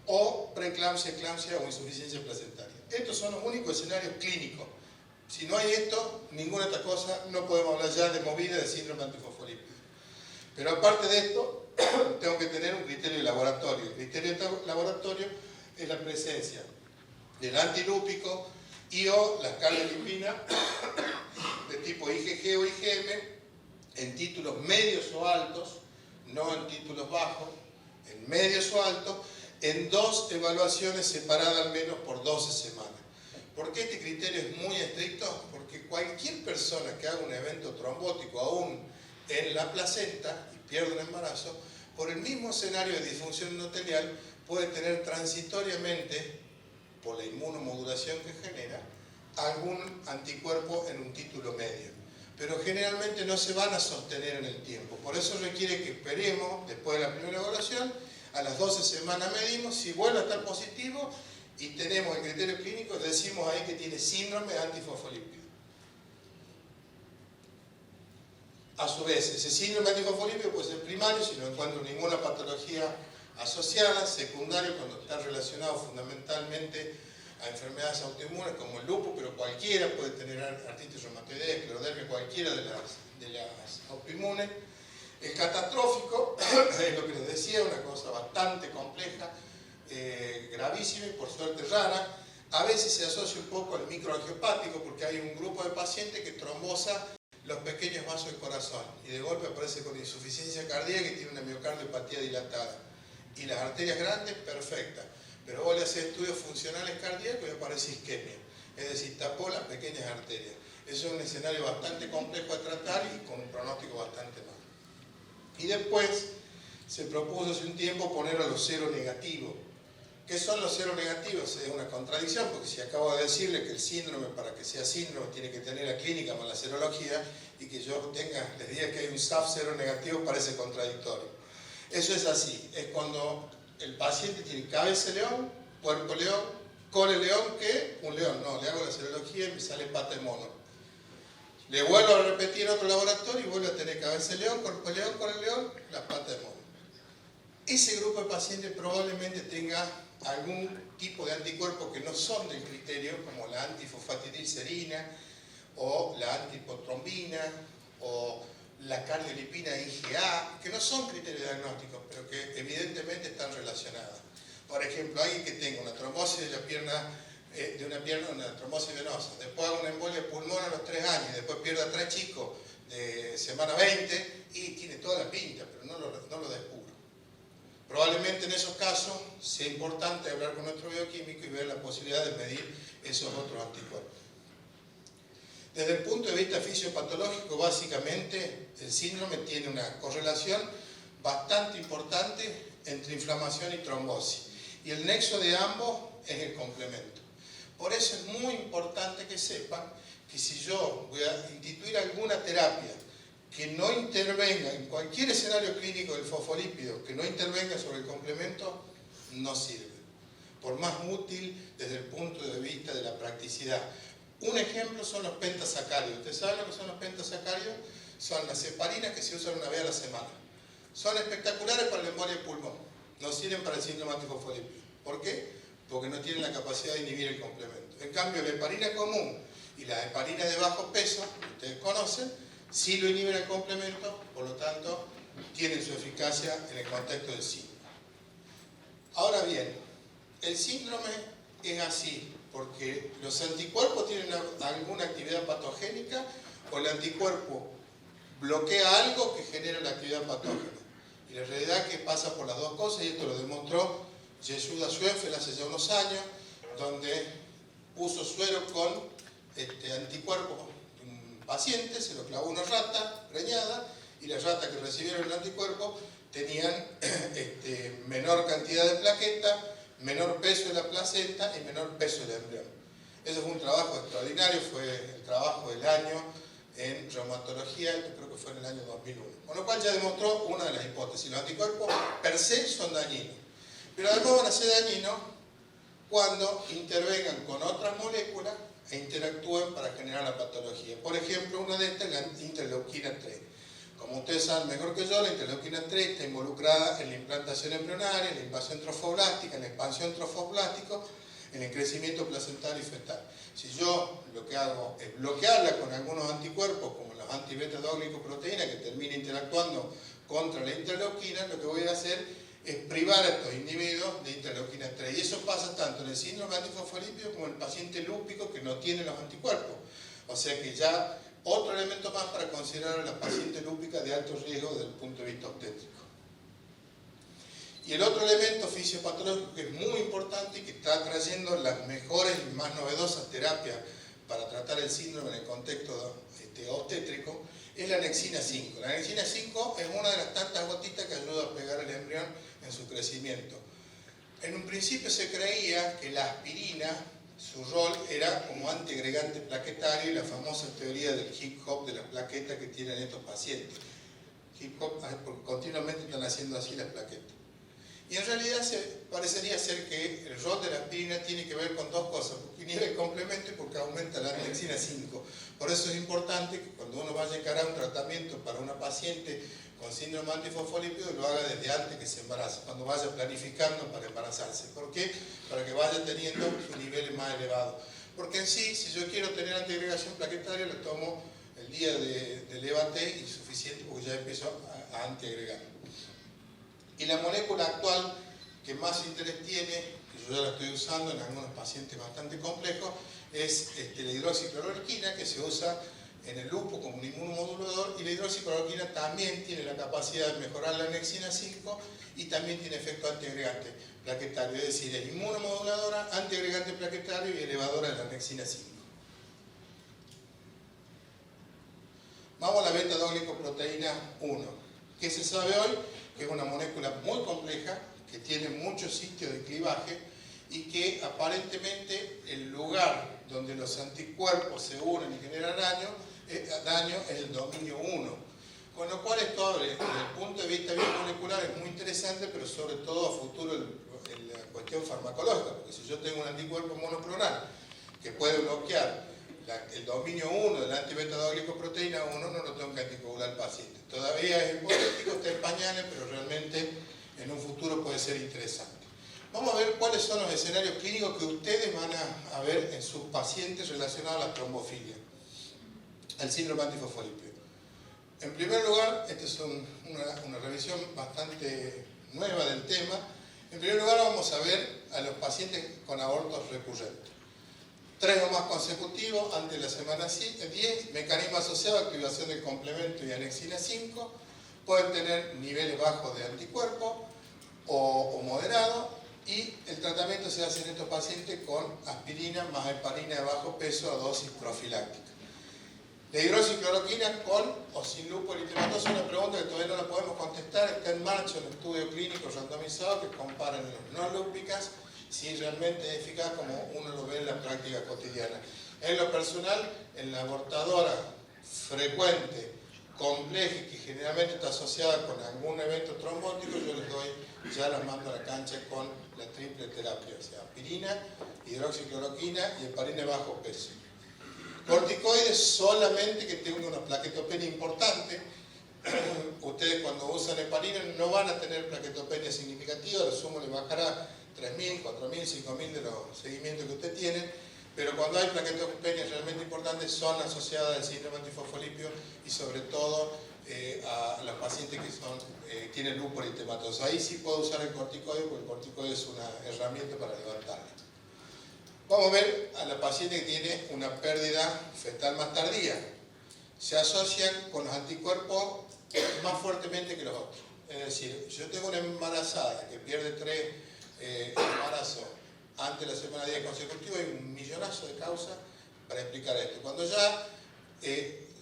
o preeclampsia, eclampsia o insuficiencia placentaria. Estos son los únicos escenarios clínicos. Si no hay esto, ninguna otra cosa, no podemos hablar ya de movida de síndrome antifosfolípido. Pero aparte de esto, tengo que tener un criterio de laboratorio. El criterio de laboratorio es la presencia del antilúpico y o las cardiolipina de tipo IgG o IgM en títulos medios o altos, no en títulos bajos, en medios o altos, en 2 evaluaciones separadas al menos por 12 semanas. ¿Por qué este criterio es muy estricto? Porque cualquier persona que haga un evento trombótico aún en la placenta y pierda un embarazo, por el mismo escenario de disfunción endotelial, puede tener transitoriamente, por la inmunomodulación que genera, algún anticuerpo en un título medio. Pero generalmente no se van a sostener en el tiempo. Por eso requiere que esperemos, después de la primera evaluación, a las 12 semanas medimos, si vuelve a estar positivo y tenemos el criterio clínico, decimos ahí que tiene síndrome antifosfolípido. A su vez, ese síndrome antifosfolípido puede ser primario si no encuentro ninguna patología asociada, secundario cuando está relacionado fundamentalmente a enfermedades autoinmunes como el lupus, pero cualquiera puede tener artritis reumatoidea, esclerodermia, cualquiera de las autoinmunes. El catastrófico es lo que les decía, una cosa bastante compleja, gravísima y por suerte rara. A veces se asocia un poco al microangiopático porque hay un grupo de pacientes que trombosa los pequeños vasos del corazón y de golpe aparece con insuficiencia cardíaca y tiene una miocardiopatía dilatada. Y las arterias grandes, perfectas. Pero vos le haces estudios funcionales cardíacos y aparece isquemia. Es decir, tapó las pequeñas arterias. Eso es un escenario bastante complejo de tratar y con un pronóstico bastante malo. Y después se propuso hace un tiempo poner a los seronegativos. ¿Qué son los seronegativos? Es una contradicción, porque si acabo de decirle que el síndrome, para que sea síndrome, tiene que tener la clínica más la serología, y que yo les diga que hay un SAF seronegativo, parece contradictorio. Eso es así, es cuando el paciente tiene cabeza de león, cuerpo de león, cola de león, ¿qué? Un león. No, le hago la serología y me sale pata de mono. Le vuelvo a repetir en otro laboratorio y vuelvo a tener cabeza de león, cuerpo de león, cola de león, la pata de mono. Ese grupo de pacientes probablemente tenga algún tipo de anticuerpos que no son del criterio, como la antifosfatidilcerina, o la antipotrombina, o la cardiolipina IgA, que no son criterios diagnósticos, pero que evidentemente están relacionadas. Por ejemplo, alguien que tenga una trombosis de la pierna, una trombosis venosa, después haga una embolia de pulmón a los 3 años, después pierda 3 chicos de semana 20 y tiene toda la pinta, pero no lo descubro. Probablemente en esos casos sea importante hablar con nuestro bioquímico y ver la posibilidad de medir esos otros anticuerpos. Desde el punto de vista fisiopatológico, básicamente, el síndrome tiene una correlación bastante importante entre inflamación y trombosis. Y el nexo de ambos es el complemento. Por eso es muy importante que sepan que si yo voy a instituir alguna terapia que no intervenga en cualquier escenario clínico del fosfolípido, que no intervenga sobre el complemento, no sirve. Por más útil desde el punto de vista de la practicidad. Un ejemplo son los pentasacáridos. ¿Ustedes saben lo que son los pentasacáridos? Son las heparinas que se usan una vez a la semana. Son espectaculares para la embolia de pulmón. No sirven para el síndrome antifosfolípido. ¿Por qué? Porque no tienen la capacidad de inhibir el complemento. En cambio, la heparina común y la heparina de bajo peso, que ustedes conocen, sí lo inhiben el complemento, por lo tanto, tienen su eficacia en el contexto del síndrome. Ahora bien, el síndrome es así, porque los anticuerpos tienen alguna actividad patogénica o el anticuerpo bloquea algo que genera la actividad patógena. Y la realidad es que pasa por las dos cosas, y esto lo demostró Yehuda Schwefel hace ya unos años, donde puso suero con anticuerpos de un paciente, se lo clavó una rata preñada, y las ratas que recibieron el anticuerpo tenían menor cantidad de plaqueta, menor peso de la placenta y menor peso del embrión. Eso fue un trabajo extraordinario, fue el trabajo del año en reumatología, esto creo que fue en el año 2001. Con lo cual ya demostró una de las hipótesis. Los anticuerpos per se son dañinos, pero además van a ser dañinos cuando intervengan con otras moléculas e interactúen para generar la patología. Por ejemplo, una de estas es la interleuquina 3. Como ustedes saben mejor que yo, la interleuquina 3 está involucrada en la implantación embrionaria, en la invasión trofoblástica, en la expansión trofoblástico, en el crecimiento placentario y fetal. Si yo lo que hago es bloquearla con algunos anticuerpos, como los anti-beta-2-glicoproteínas, que termina interactuando contra la interleuquina, lo que voy a hacer es privar a estos individuos de interleuquina 3. Y eso pasa tanto en el síndrome antifosfolípido como en el paciente lúpico que no tiene los anticuerpos. O sea que ya otro elemento más para considerar a la paciente lúpica de alto riesgo desde el punto de vista obstétrico. Y el otro elemento fisiopatológico que es muy importante y que está trayendo las mejores y más novedosas terapias para tratar el síndrome en el contexto obstétrico es la Annexina 5. La Annexina 5 es una de las tantas gotitas que ayuda a pegar al embrión en su crecimiento. En un principio se creía que la aspirina, su rol era como antiagregante plaquetario y la famosa teoría del hip hop de las plaquetas que tienen estos pacientes. Hip hop porque continuamente están haciendo así las plaquetas. Y en realidad parecería ser que el rol de la aspirina tiene que ver con dos cosas, porque inhibe el complemento y porque aumenta la Annexina 5. Por eso es importante que cuando uno vaya a encarar un tratamiento para una paciente con síndrome antifosfolípido lo haga desde antes que se embarace, cuando vaya planificando para embarazarse. ¿Por qué? Para que vaya teniendo sus niveles más elevados. Porque en sí, si yo quiero tener antiagregación plaquetaria, lo tomo el día del EVA-T y suficiente porque ya empiezo a antiagregar. Y la molécula actual que más interés tiene, que yo ya la estoy usando en algunos pacientes bastante complejos, es la hidroxicloroquina, que se usa en el lupus como un inmunomodulador, y la hidroxicloroquina también tiene la capacidad de mejorar la Annexina 5 y también tiene efecto antiagregante plaquetario, es decir, es inmunomoduladora, antiagregante plaquetario y elevadora de la Annexina 5. Vamos a la beta-2-glicoproteína 1. ¿Qué se sabe hoy? Que es una molécula muy compleja, que tiene muchos sitios de clivaje y que aparentemente el lugar donde los anticuerpos se unen y generan daño es el dominio 1. Con lo cual esto, desde el punto de vista biomolecular, es muy interesante, pero sobre todo a futuro en la cuestión farmacológica, porque si yo tengo un anticuerpo monoclonal que puede bloquear el dominio 1 de la anti-beta-2-glicoproteína 1, no lo tengo que anticoagular al paciente. Todavía es hipotético, está en pañales, pero realmente en un futuro puede ser interesante. Vamos a ver cuáles son los escenarios clínicos que ustedes van a ver en sus pacientes relacionados a la trombofilia, al síndrome antifosfolípido. En primer lugar, esta es una revisión bastante nueva del tema. En primer lugar, vamos a ver a los pacientes con abortos recurrentes. 3 o más consecutivos antes de la semana 10, mecanismo asociado a activación del complemento y Annexina 5, pueden tener niveles bajos de anticuerpos o moderados, y el tratamiento se hace en estos pacientes con aspirina más heparina de bajo peso a dosis profiláctica. La hidroxicloroquina con o sin lupus eritematoso es una pregunta que todavía no la podemos contestar, está en marcha un estudio clínico randomizado que compara los no lúpicas si realmente es eficaz como uno lo ve en la práctica cotidiana. En lo personal, en la abortadora frecuente, compleja y que generalmente está asociada con algún evento trombótico, yo les doy, ya las mando a la cancha con la triple terapia, o sea, aspirina, hidroxicloroquina y heparina de bajo peso. Corticoides solamente que tengan una plaquetopenia importante. Ustedes cuando usan heparina no van a tener plaquetopenia significativa, lo sumo le bajará 3.000, 4.000, 5.000 de los seguimientos que usted tiene, pero cuando hay plaquetopenias realmente importantes son asociadas al síndrome antifosfolípido y sobre todo a los pacientes que tienen lupus eritematoso. Ahí sí puedo usar el corticoide porque el corticoide es una herramienta para levantarla. Vamos a ver a la paciente que tiene una pérdida fetal más tardía. Se asocian con los anticuerpos más fuertemente que los otros. Es decir, si yo tengo una embarazada que pierde 3 embarazos antes de la semana 10 consecutiva, hay un millonazo de causas para explicar esto. Cuando ya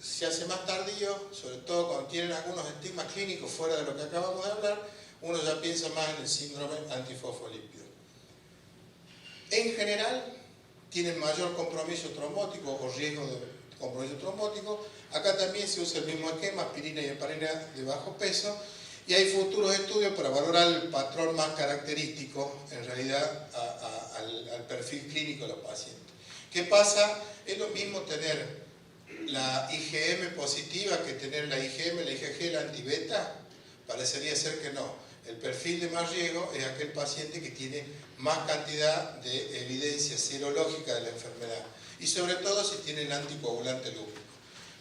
se hace más tardío, sobre todo cuando tienen algunos estigmas clínicos fuera de lo que acabamos de hablar, uno ya piensa más en el síndrome antifosfolípido. En general, tienen mayor compromiso trombótico o riesgo de compromiso trombótico. Acá también se usa el mismo esquema, aspirina y heparina de bajo peso, y hay futuros estudios para valorar el patrón más característico, en realidad, al perfil clínico de los pacientes. ¿Qué pasa? Es lo mismo tener la IgM positiva que tener la IgM, la IgG, la antibeta. Parecería ser que no. El perfil de más riesgo es aquel paciente que tiene más cantidad de evidencia serológica de la enfermedad, y sobre todo si tiene el anticoagulante lúpico.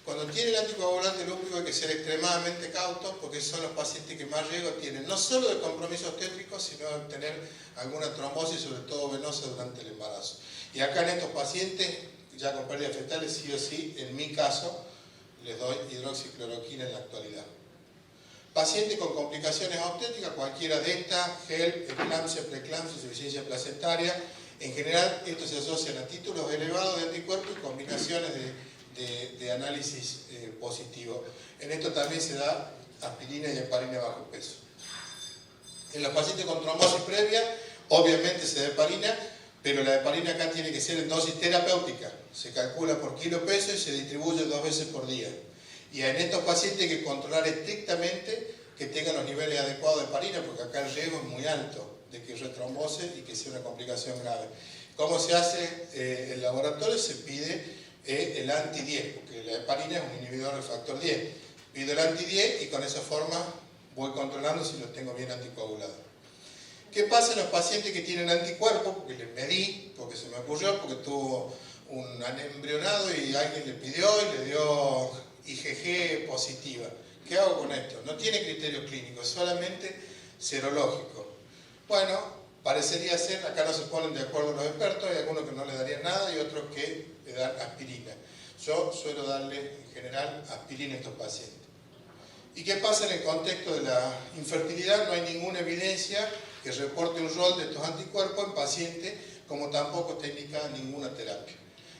Cuando tiene el anticoagulante lúpico hay que ser extremadamente cautos porque son los pacientes que más riesgo tienen, no solo de compromiso obstétrico, sino de tener alguna trombosis, sobre todo venosa, durante el embarazo. Y acá en estos pacientes, ya con pérdidas fetales, sí o sí, en mi caso, les doy hidroxicloroquina en la actualidad. Paciente con complicaciones obstétricas, cualquiera de estas, HELP, eclampsia, preeclampsia, insuficiencia placentaria, En general, estos se asocian a títulos elevados de anticuerpos y combinaciones de análisis positivo. En esto también se da aspirina y heparina bajo peso. En los pacientes con trombosis previa, obviamente se da heparina, pero la heparina acá tiene que ser en dosis terapéutica. Se calcula por kilo peso y se distribuye 2 veces por día. Y en estos pacientes hay que controlar estrictamente que tengan los niveles adecuados de heparina, porque acá el riesgo es muy alto de que retrombose y que sea una complicación grave. ¿Cómo se hace en el laboratorio? Se pide el anti-10, porque la heparina es un inhibidor del factor 10. Pido el anti-10 y con esa forma voy controlando si los tengo bien anticoagulados. ¿Qué pasa en los pacientes que tienen anticuerpos? Porque les medí, porque se me ocurrió, porque tuvo un embrionado y alguien le pidió y le dio IgG positiva. ¿Qué hago con esto? No tiene criterios clínicos, solamente serológico. Bueno, parecería ser, acá no se ponen de acuerdo los expertos, hay algunos que no le darían nada y otros que le dan aspirina. Yo suelo darle en general aspirina a estos pacientes. ¿Y qué pasa en el contexto de la infertilidad? No hay ninguna evidencia que reporte un rol de estos anticuerpos en pacientes, como tampoco está indicada ninguna terapia.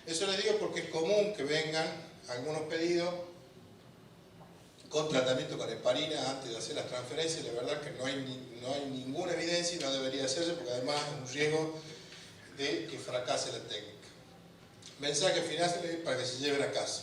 Eso les digo porque es común que vengan algunos pedidos con tratamiento con heparina antes de hacer las transferencias. La verdad que no hay ninguna evidencia y no debería hacerse, porque además es un riesgo de que fracase la técnica. Mensaje final para que se lleven a casa.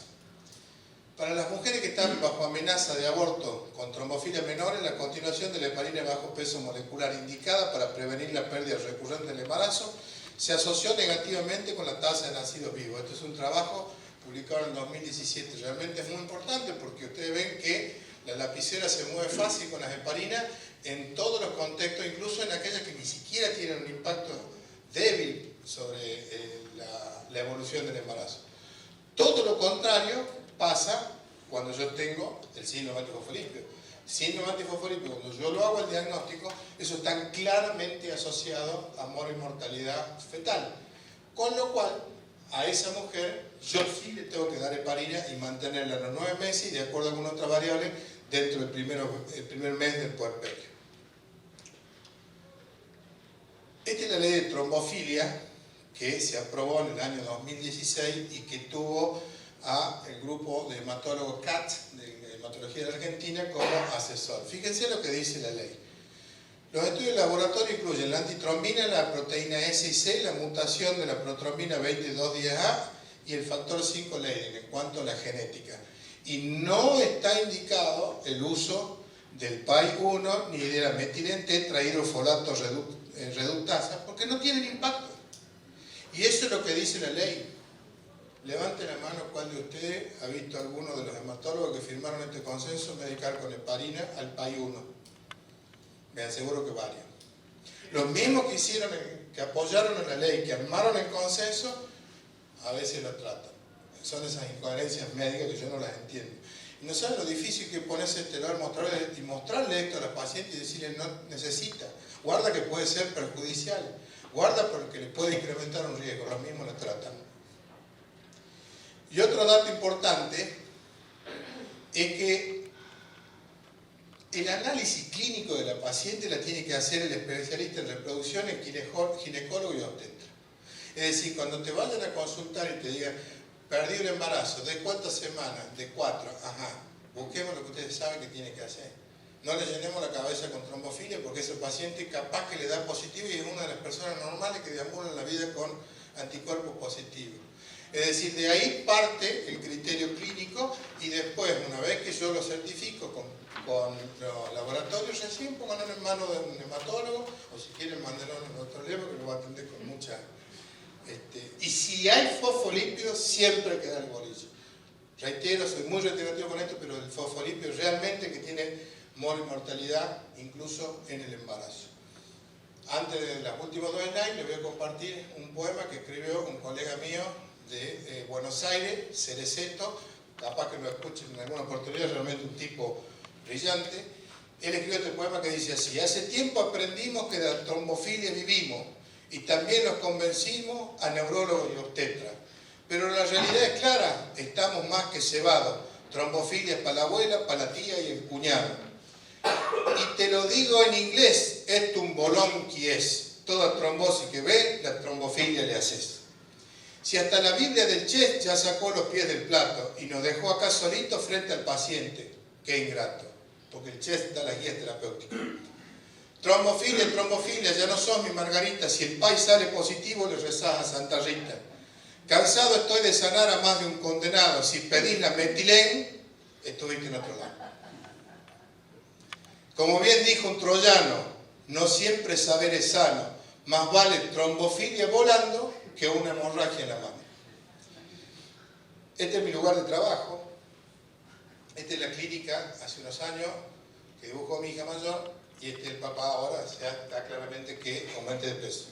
Para las mujeres que están bajo amenaza de aborto con trombofilia menores, la continuación de la heparina bajo peso molecular indicada para prevenir la pérdida recurrente del embarazo se asoció negativamente con la tasa de nacidos vivos. Este es un trabajo publicado en 2017. Realmente es muy importante porque ustedes ven que la lapicera se mueve fácil con las heparinas en todos los contextos, incluso en aquellas que ni siquiera tienen un impacto débil sobre la evolución del embarazo. Todo lo contrario pasa cuando yo tengo el síndrome antifosfolípido. Síndrome antifosfolípido, cuando yo lo hago el diagnóstico, eso está claramente asociado a mortalidad fetal. Con lo cual, a esa mujer yo sí le tengo que dar heparina y mantenerla los 9 meses y de acuerdo a alguna otra variable dentro del primer mes del puerperio. Esta es la ley de trombofilia que se aprobó en el año 2016 y que tuvo el grupo de hematólogos CAT de hematología de Argentina como asesor. Fíjense lo que dice la ley. Los estudios de laboratorio incluyen la antitrombina, la proteína S y C, la mutación de la protrombina 2210A y el factor 5 Leiden en cuanto a la genética. Y no está indicado el uso del PAI-1 ni de la metilente-tetrahidrofolato reductasa porque no tienen impacto. Y eso es lo que dice la ley. Levanten la mano cuál de ustedes ha visto a alguno de los hematólogos que firmaron este consenso medical con heparina al PAI-1. Me aseguro que varios. Los mismos que hicieron, que apoyaron en la ley, que armaron el consenso, a veces lo tratan. Son esas incoherencias médicas que yo no las entiendo. Y no saben lo difícil que es ponerse este lado y mostrarle esto a los pacientes y decirles no necesita. Guarda que puede ser perjudicial. Guarda porque le puede incrementar un riesgo. Los mismos lo tratan. Y otro dato importante es que el análisis clínico de la paciente la tiene que hacer el especialista en reproducción, el ginecólogo y obstetra. Es decir, cuando te vayan a consultar y te digan, perdí el embarazo, ¿de cuántas semanas? De 4, ajá. Busquemos lo que ustedes saben que tiene que hacer. No le llenemos la cabeza con trombofilia porque ese paciente capaz que le da positivo y es una de las personas normales que deambulan la vida con anticuerpos positivos. Es decir, de ahí parte el criterio clínico y después, una vez que yo lo certifico con los laboratorios, recién pónganlo en manos de un hematólogo o si quieren mándenlo a otro lebo que lo va a atender con mucha... Y si hay fosfolípidos, siempre queda el bolillo. Reitero, soy muy reiterativo con esto, pero el fosfolípido realmente que tiene mortalidad incluso en el embarazo. Antes de los últimos 2 slides les voy a compartir un poema que escribió un colega mío de Buenos Aires, Cereceto, capaz que lo escuchen en alguna oportunidad, realmente un tipo brillante. Él escribió este poema que dice así: hace tiempo aprendimos que de la trombofilia vivimos y también nos convencimos a neurólogos y obstetras. Pero la realidad es clara, estamos más que cebados. Trombofilia es para la abuela, para la tía y el cuñado. Y te lo digo en inglés, es un bolón que es. toda trombosis que ve, la trombofilia le haces. Si hasta la Biblia del chef ya sacó los pies del plato y nos dejó acá solitos frente al paciente, qué ingrato, porque el chef da las guías terapéuticas. Trombofilia, trombofilia, ya no sos mi Margarita, si el PAI sale positivo le rezás a Santa Rita. Cansado estoy de sanar a más de un condenado, si pedís la metilén, estuviste en otro lado. Como bien dijo un troyano, no siempre saber es sano, más vale trombofilia volando que una hemorragia en la mano. Este es mi lugar de trabajo, esta es la clínica hace unos años que dibujó mi hija mayor y este es el papá ahora, o sea, está claramente que aumente de peso.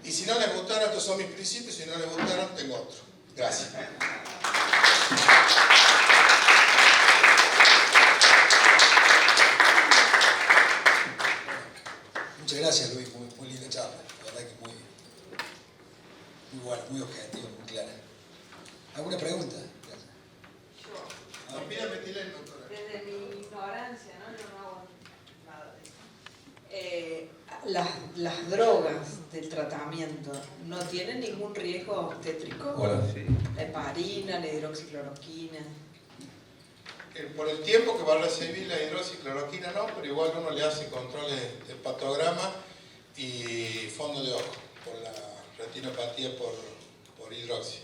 Y si no les gustaron, estos son mis principios, si no les gustaron, tengo otro. Gracias. Muchas gracias, Luis, muy linda charla, la verdad que muy buena, muy objetiva, muy clara. ¿Alguna pregunta? Yo, No pida metilén, doctora. desde mi ignorancia, ¿no? Yo no hago nada de eso. Las drogas del tratamiento no tienen ningún riesgo obstétrico. Hola, sí. La heparina, la hidroxicloroquina. Por el tiempo que va a recibir la hidroxicloroquina no, pero igual uno le hace controles de hepatograma y fondo de ojo por la retinopatía por hidroxi.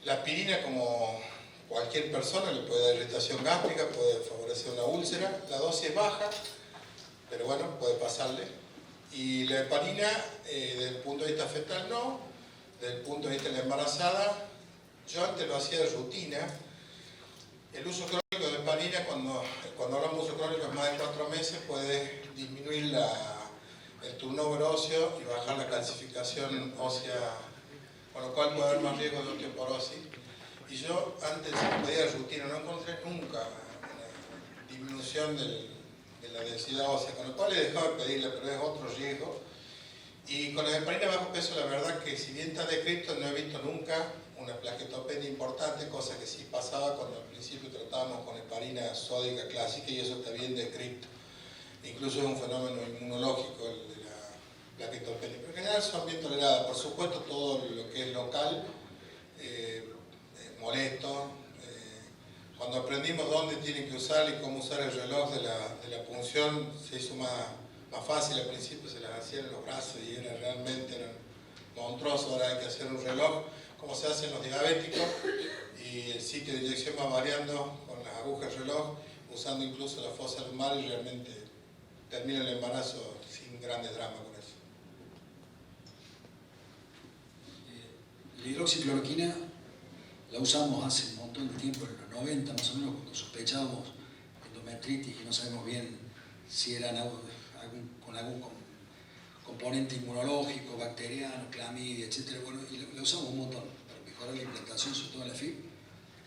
La aspirina, como cualquier persona, le puede dar irritación gástrica, puede favorecer una úlcera. La dosis es baja, pero bueno, puede pasarle. Y la heparina, desde el punto de vista fetal no, desde el punto de vista de la embarazada, yo antes lo hacía de rutina. El uso crónico de heparina, cuando hablamos de uso crónico es más de 4 meses, puede disminuir el turnover óseo y bajar la calcificación ósea, con lo cual puede haber más riesgo de osteoporosis. Y yo antes lo pedía de rutina, no encontré nunca una disminución de la densidad ósea, con lo cual he dejado de pedirla, pero es otro riesgo. Y con la heparina bajo peso, la verdad que si bien está descrito, no he visto nunca una plaquetopenia importante, cosa que sí pasaba cuando al principio tratábamos con heparina sódica clásica y eso está bien descrito. Incluso es un fenómeno inmunológico el de la plaquetopenia, pero en general son bien toleradas. Por supuesto, todo lo que es local molesto. Cuando aprendimos dónde tienen que usar y cómo usar el reloj de la punción, se hizo más fácil. Al principio se las hacían en los brazos y eran monstruosos. Ahora hay que hacer un reloj como se hace en los diabéticos y el sitio de inyección va variando con las agujas reloj, usando incluso la fosa lumbar y realmente termina el embarazo sin grandes dramas con eso. La hidroxicloroquina la usamos hace un montón de tiempo, en los 90 más o menos, cuando sospechábamos endometritis y no sabemos bien si eran con algún componente inmunológico, bacteriano, clamidia, etc. Bueno, y la usamos un montón para mejorar la implantación, sobre todo en la FIB,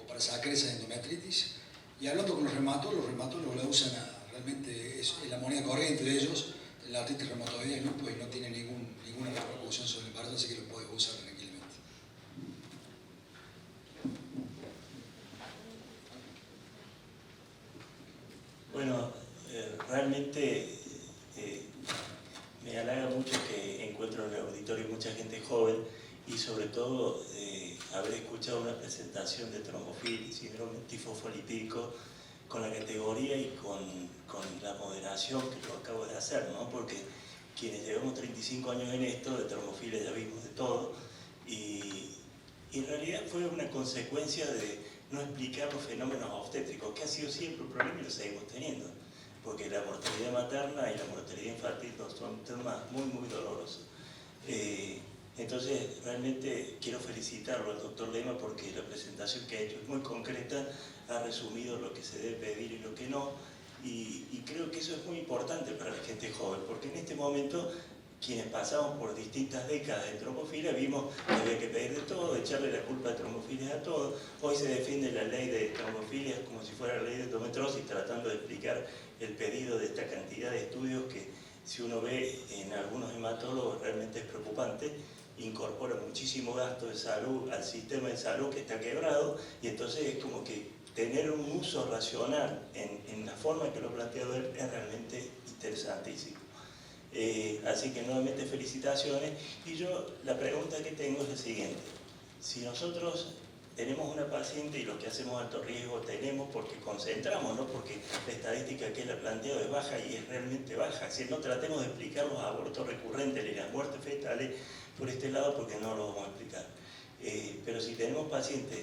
o para sacar esa endometritis. Y hablando con los reumatólogos la usan realmente, es la moneda corriente de ellos, la artritis reumatoidea y lupus, y no tiene ninguna repercusión sobre el embarazo, así que lo puedes usar tranquilamente. Bueno, realmente me halaga mucho que encuentro en el auditorio mucha gente joven y sobre todo haber escuchado una presentación de trombofilia y síndrome tifosfolipídico con la categoría y con la moderación que lo acabo de hacer, ¿no? Porque quienes llevamos 35 años en esto, de trombofilia ya vimos de todo y en realidad fue una consecuencia de no explicar los fenómenos obstétricos, que ha sido siempre un problema y lo seguimos teniendo, porque la mortalidad materna y la mortalidad infantil son temas muy dolorosos. Entonces, realmente quiero felicitarlo al doctor Lema porque la presentación que ha hecho es muy concreta, ha resumido lo que se debe pedir y lo que no, y creo que eso es muy importante para la gente joven, porque en este momento quienes pasamos por distintas décadas de trombofilia vimos que había que pedir de todo, echarle la culpa de trombofilia a todo. Hoy se defiende la ley de trombofilia como si fuera la ley de endometriosis, tratando de explicar el pedido de esta cantidad de estudios que, si uno ve en algunos hematólogos, realmente es preocupante. Incorpora muchísimo gasto de salud al sistema de salud que está quebrado, y entonces es como que tener un uso racional en la forma que lo ha planteado él es realmente interesantísimo. Así que nuevamente felicitaciones. Y yo la pregunta que tengo es la siguiente. Si nosotros tenemos una paciente y lo que hacemos alto riesgo tenemos porque concentramos, ¿no? Porque la estadística que él ha planteado es baja y es realmente baja. Si no tratemos de explicar los abortos recurrentes y las muertes fetales por este lado porque no lo vamos a explicar. Pero si tenemos pacientes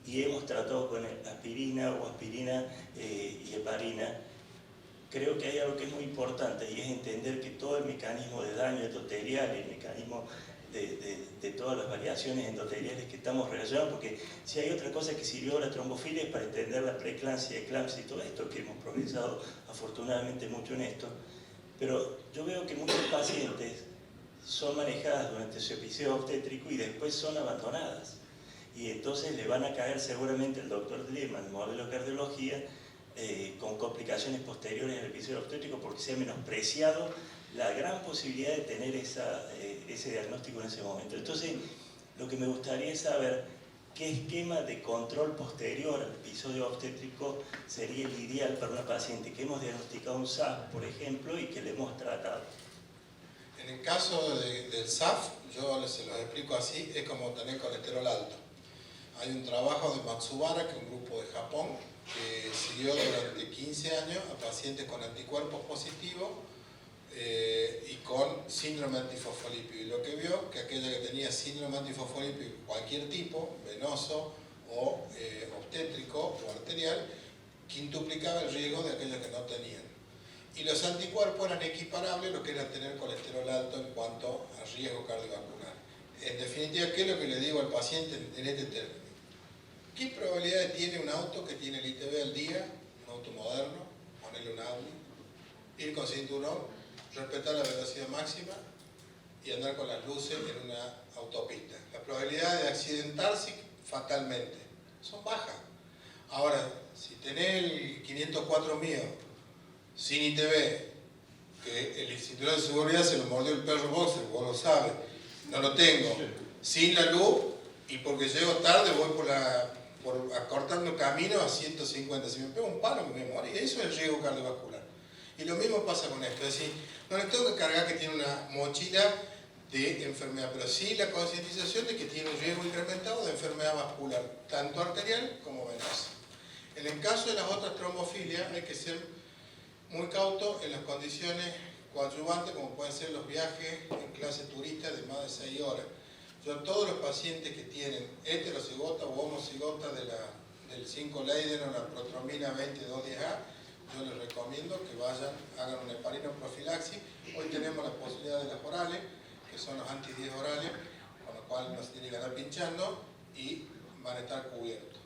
y hemos tratado con aspirina o aspirina y heparina, creo que hay algo que es muy importante y es entender que todo el mecanismo de daño endotelial, el mecanismo de todas las variaciones endoteliales que estamos relacionados, porque si hay otra cosa que sirvió la trombofilia es para entender la preeclampsia, eclampsia y todo esto, que hemos progresado afortunadamente mucho en esto, pero yo veo que muchos pacientes son manejadas durante su episodio obstétrico y después son abandonadas. Y entonces le van a caer seguramente el doctor Lehmann, modelo de cardiología, con complicaciones posteriores al episodio obstétrico porque se ha menospreciado la gran posibilidad de tener ese diagnóstico en ese momento. Entonces, lo que me gustaría es saber qué esquema de control posterior al episodio obstétrico sería el ideal para una paciente que hemos diagnosticado un SAF, por ejemplo, y que le hemos tratado. En el caso del SAF, yo se los explico así, es como tener colesterol alto. Hay un trabajo de Matsubara, que es un grupo de Japón, que siguió durante 15 años a pacientes con anticuerpos positivos y con síndrome antifosfolípido. Y lo que vio que aquella que tenía síndrome antifosfolípido, cualquier tipo, venoso o obstétrico o arterial, quintuplicaba el riesgo de aquellos que no tenían. Y los anticuerpos eran equiparables a lo que era tener colesterol alto en cuanto a riesgo cardiovascular. En definitiva, ¿qué es lo que le digo al paciente en este término? ¿Qué probabilidades tiene un auto que tiene el ITB al día, un auto moderno, ponerle un Audi, ir con cinturón, respetar la velocidad máxima y andar con las luces en una autopista? Las probabilidades de accidentarse fatalmente son bajas. Ahora, si tenés el 504 mío, sin ITB, que el cinturón de seguridad se lo mordió el perro boxer, vos lo sabes, no lo tengo, sin la luz y porque llego tarde voy acortando camino a 150, si me pego un palo me voy a morir, eso es el riesgo cardiovascular. Y lo mismo pasa con esto, es decir, no le tengo que cargar que tiene una mochila de enfermedad, pero sí la concientización de que tiene un riesgo incrementado de enfermedad vascular, tanto arterial como venosa. En el caso de las otras trombofilias hay que ser muy cauto en las condiciones coadyuvantes, como pueden ser los viajes en clase turista de más de 6 horas. Yo a todos los pacientes que tienen heterocigota o homocigota del 5-Leiden o la protromina 20-210A, yo les recomiendo que vayan, hagan una heparinoprofilaxis. Hoy tenemos la posibilidad de las orales, que son los anti-10 orales, con lo cual no se tienen que andar pinchando y van a estar cubiertos.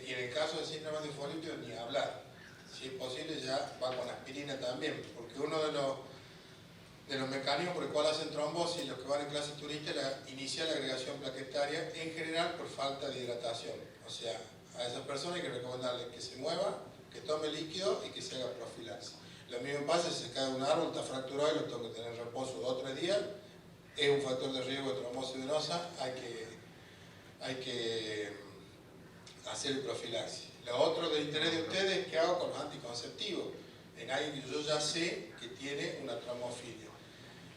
Y en el caso de síndrome de antifosfolípido, ni hablar. Si es posible ya va con aspirina también, porque uno de los mecanismos por el cual hacen trombosis los que van en clase turista es iniciar la agregación plaquetaria, en general por falta de hidratación. O sea, a esas personas hay que recomendarles que se mueva, que tome líquido y que se haga profilaxis. Lo mismo pasa si se cae un árbol, está fracturado y lo tengo que tener en reposo 2 o 3 días, es un factor de riesgo de trombosis venosa, hay que hacer el profilaxis. Lo otro de interés de ustedes es qué hago con los anticonceptivos en alguien que yo ya sé que tiene una trombofilia.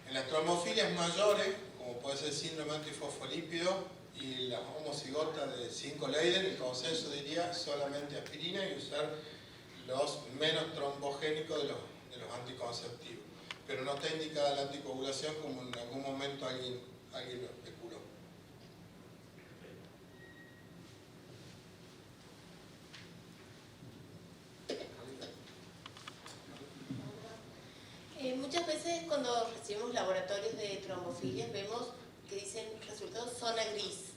En las trombofilias mayores, como puede ser el síndrome antifosfolípido y las homocigotas de 5-Leiden, el consenso diría solamente aspirina y usar los menos trombogénicos de los anticonceptivos. Pero no está indicada la anticoagulación como en algún momento alguien lo especuló. Muchas veces cuando recibimos laboratorios de trombofilias vemos que dicen resultados zona gris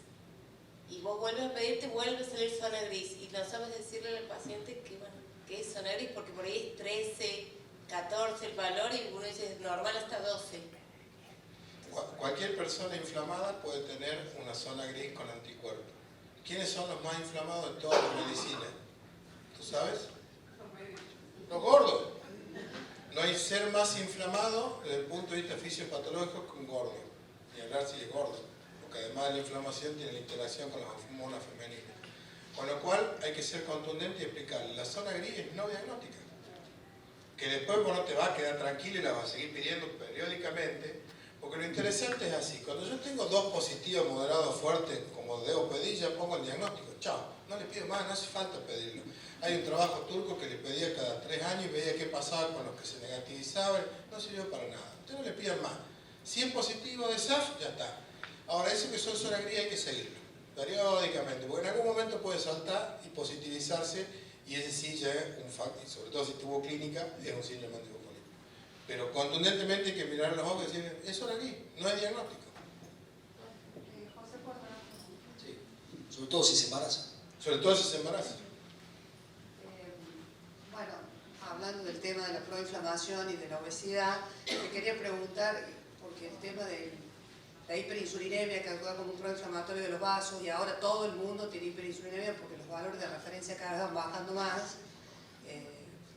y vos vuelves a pedir, te vuelve a salir zona gris y no sabes decirle al paciente que, bueno, que es zona gris porque por ahí es 13, 14 el valor y uno dice normal hasta 12. Cualquier persona inflamada puede tener una zona gris con anticuerpos. ¿Quiénes son los más inflamados de toda la medicina? ¿Tú sabes? Los gordos. No hay ser más inflamado desde el punto de vista fisiopatológico que un gordo, ni hablar si es gordo, porque además de la inflamación tiene la interacción con las hormonas femeninas. Con lo cual hay que ser contundente y explicarle, la zona gris es no diagnóstica. que después vos no te vas a quedar tranquilo y la vas a seguir pidiendo periódicamente, porque lo interesante es así, cuando yo tengo 2 positivos moderados fuertes, como debo pedir, ya pongo el diagnóstico, chao, no le pido más, no hace falta pedirlo. Hay un trabajo turco que le pedía cada 3 años y veía qué pasaba con los que se negativizaban, no sirvió para nada. Usted no le pidan más. 100 positivos de SAF, ya está. Ahora, eso que son zona gris hay que seguirlo, periódicamente, porque en algún momento puede saltar y positivizarse, y ese sí ya es un factor, y sobre todo si tuvo clínica, es un síndrome antifosfolípico. Pero contundentemente hay que mirar a los ojos y decir, es zona gris, no es diagnóstico. José, ¿por qué? Sí. Sobre todo si se embaraza. Sobre todo si se embaraza. Bueno, hablando del tema de la proinflamación y de la obesidad, te quería preguntar, porque el tema de la hiperinsulinemia que actúa como un proinflamatorio de los vasos, y ahora todo el mundo tiene hiperinsulinemia porque los valores de referencia cada vez van bajando más.